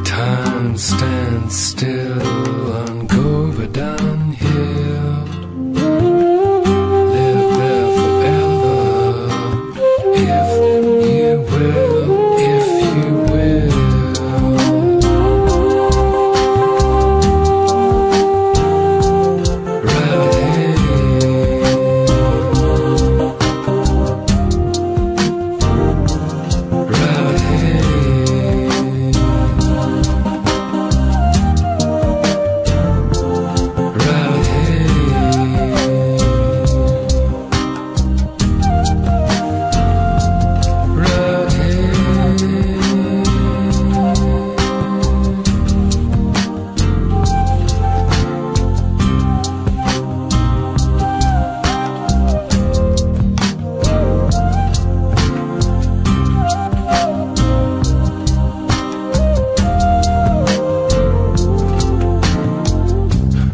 Time stands still on Govardhan Hill. Live there forever, if you will, if you will.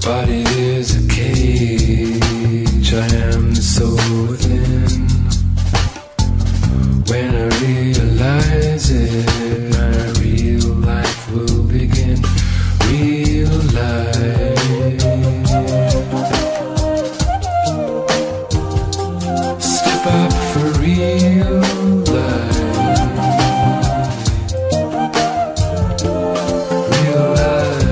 Body is a cage, I am the soul within. When I realize it, my real life will begin. Real life. Step up for real life. Real life.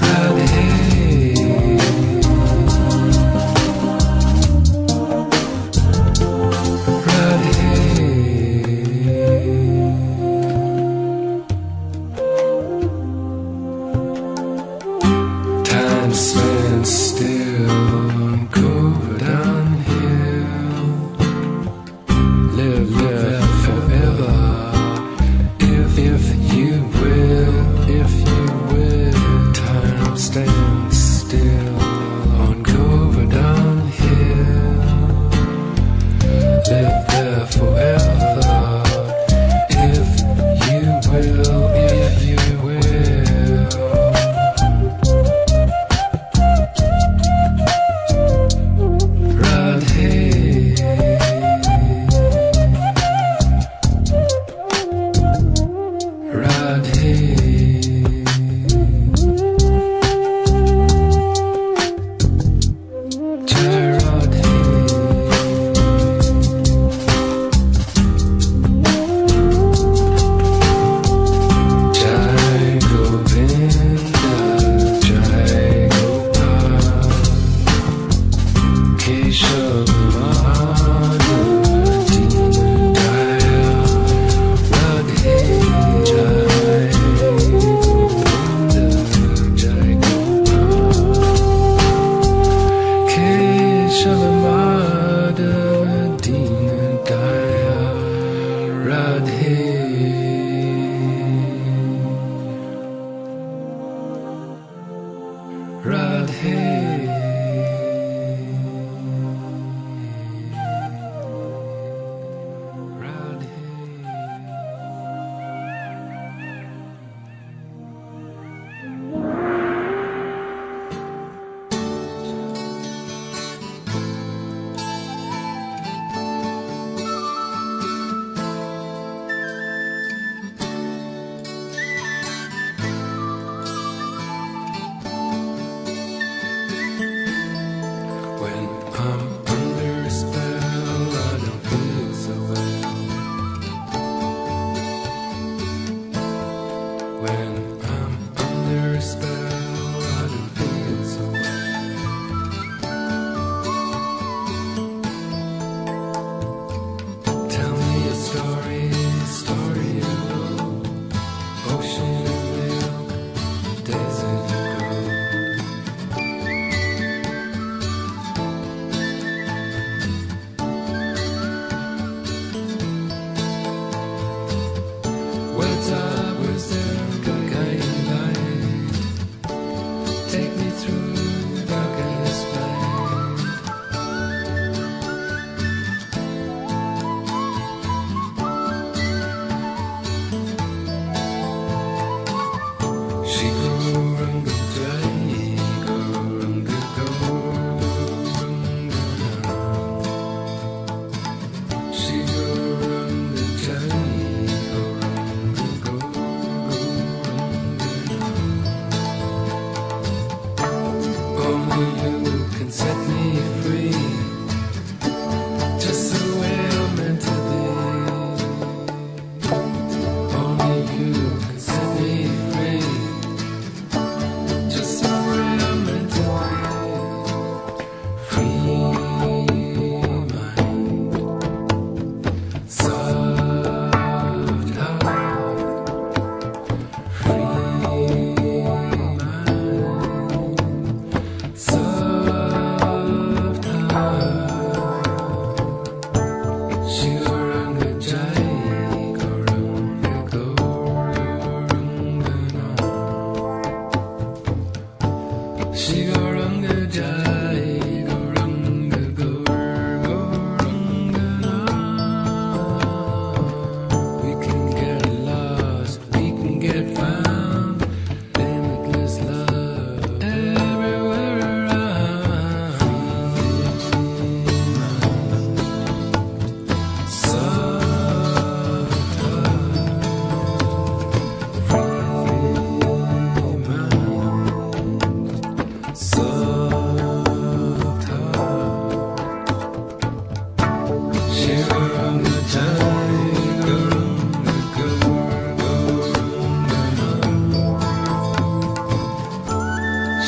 Radhe. can set me free, just the way I'm meant to be. Only you can set me free, just the way I'm meant to be. Free mind, soft heart. Free mind, soft heart. Shiguranga jai, goranga goranga na. Shiguranga jai, goranga goranga na. We can get lost, we can get found. Limitless love everywhere around. Soft heart. Free mind. Soft heart. Shiguranga jai, goranga goranga na.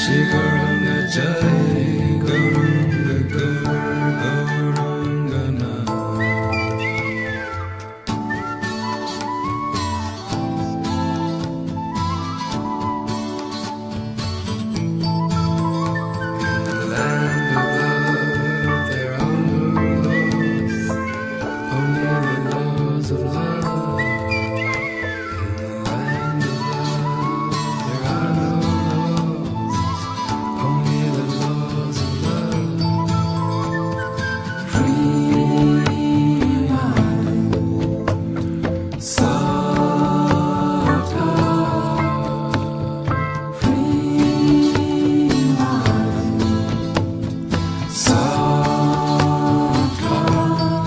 Shiguranga jai, goranga goranga na. In the land of love, there are no laws, only the laws of love. In the land of love, there are no laws, only the laws of love. Free mind, soft heart. Free mind, soft heart.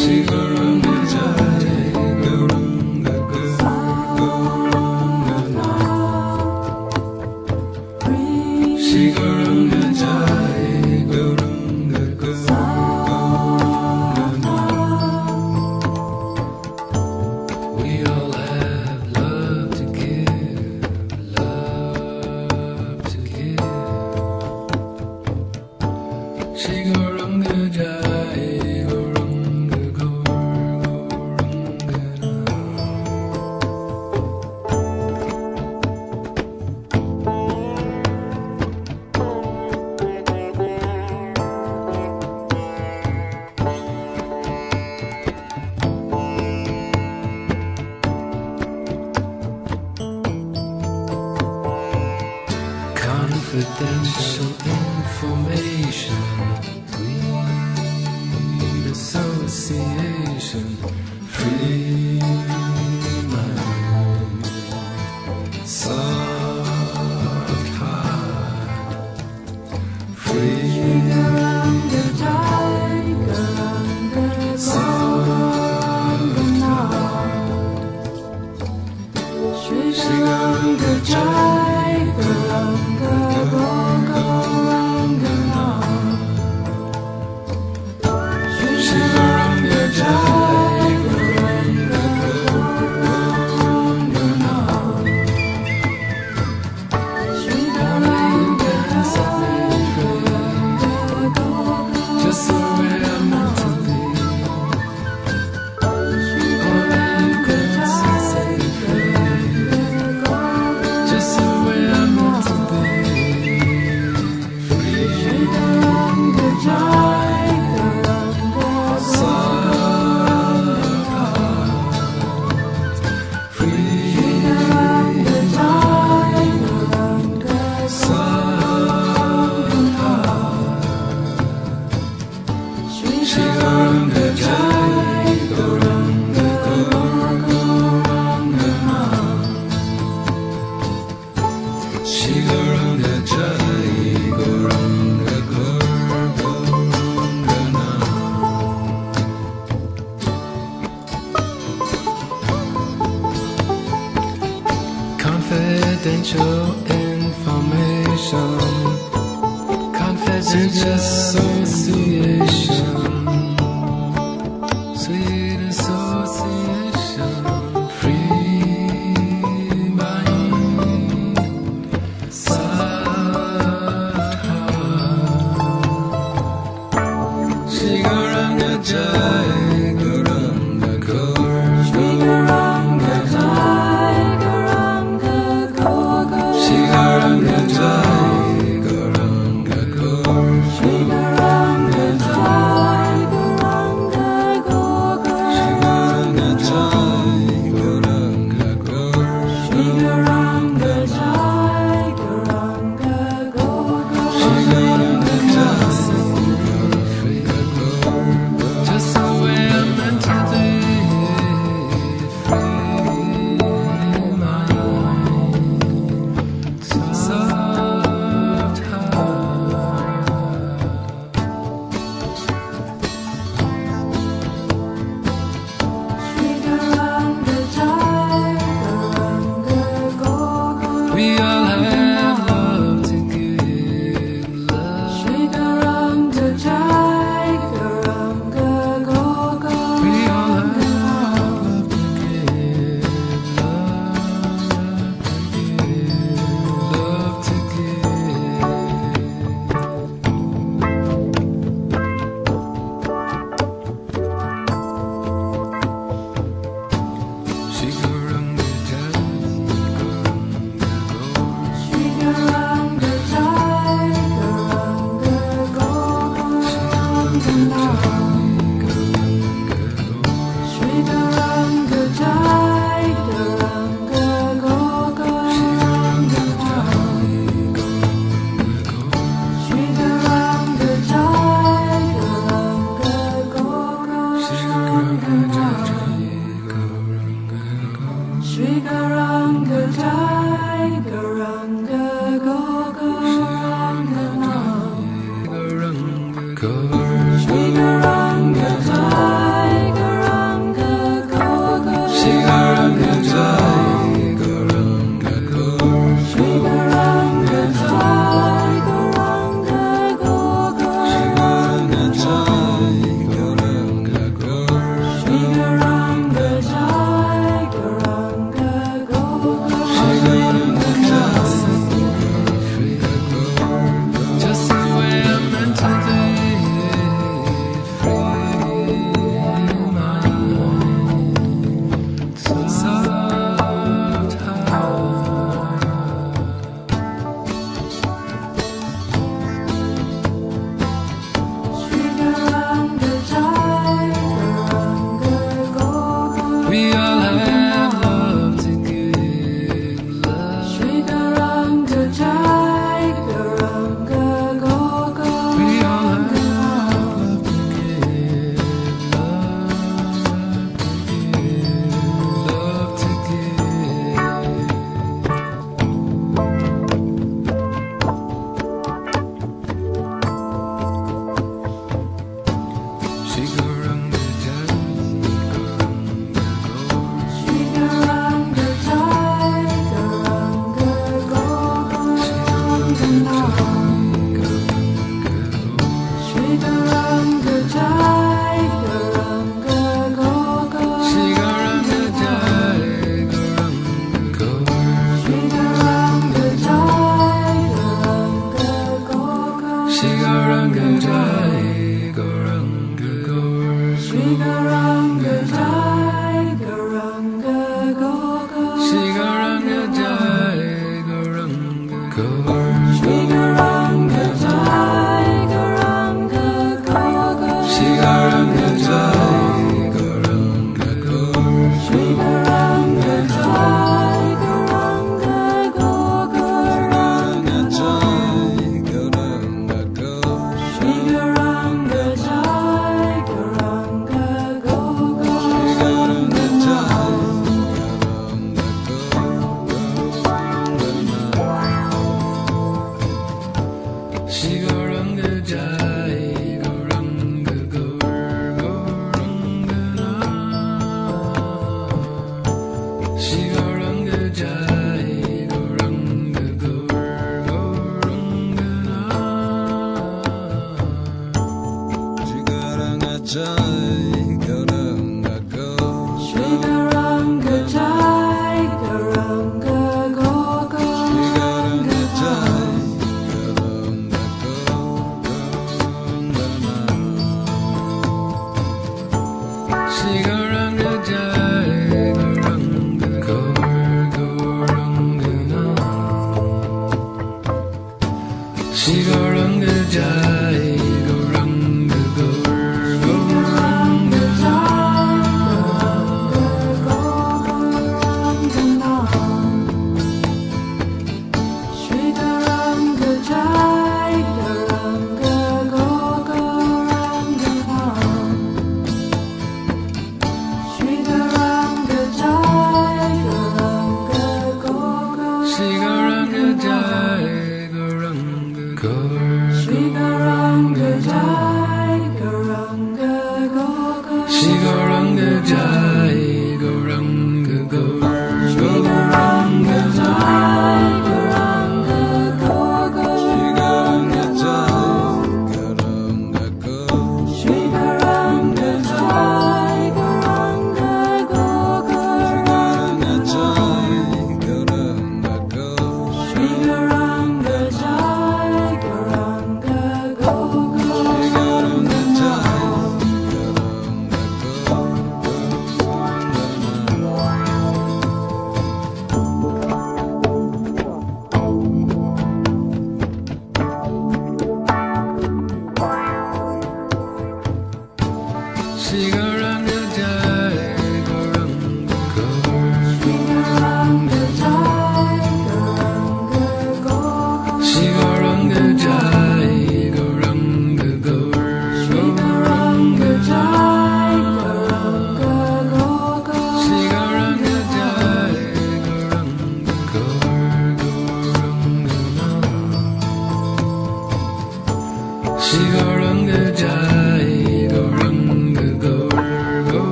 Shiguranga jai, goranga goranga na. Shiguranga jai, goranga goranga na. We all have love to give, love to give. Shiguranga jai, goranga goranga na. Confidential information, weed association. Free mind, soft heart. Free soft heart. Shiguranga jai, goranga goranga na. Shiguranga jai, goranga goranga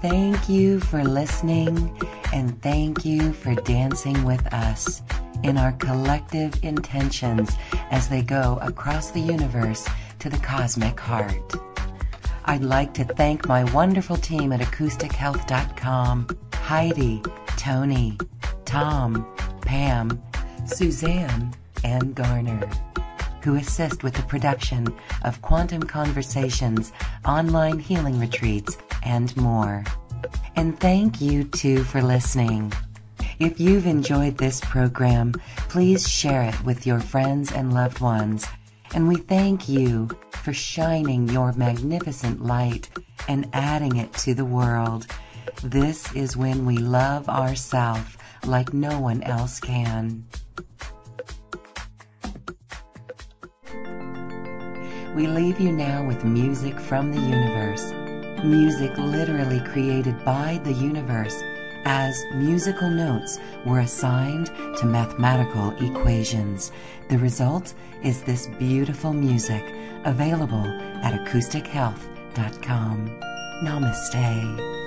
Thank you for listening, and thank you for dancing with us in our collective intentions as they go across the universe to the cosmic heart. I'd like to thank my wonderful team at acoustichealth.com, Heidi, Tony, Tom, Pam, Suzanne, and Garner, who assist with the production of Quantum Conversations, online healing retreats, and more. And thank you too for listening. If you've enjoyed this program, please share it with your friends and loved ones. And we thank you for shining your magnificent light and adding it to the world. This is when we love ourselves like no one else can. We leave you now with music from the universe. Music literally created by the universe as musical notes were assigned to mathematical equations. The result is this beautiful music available at acoustichealth.com. Namaste.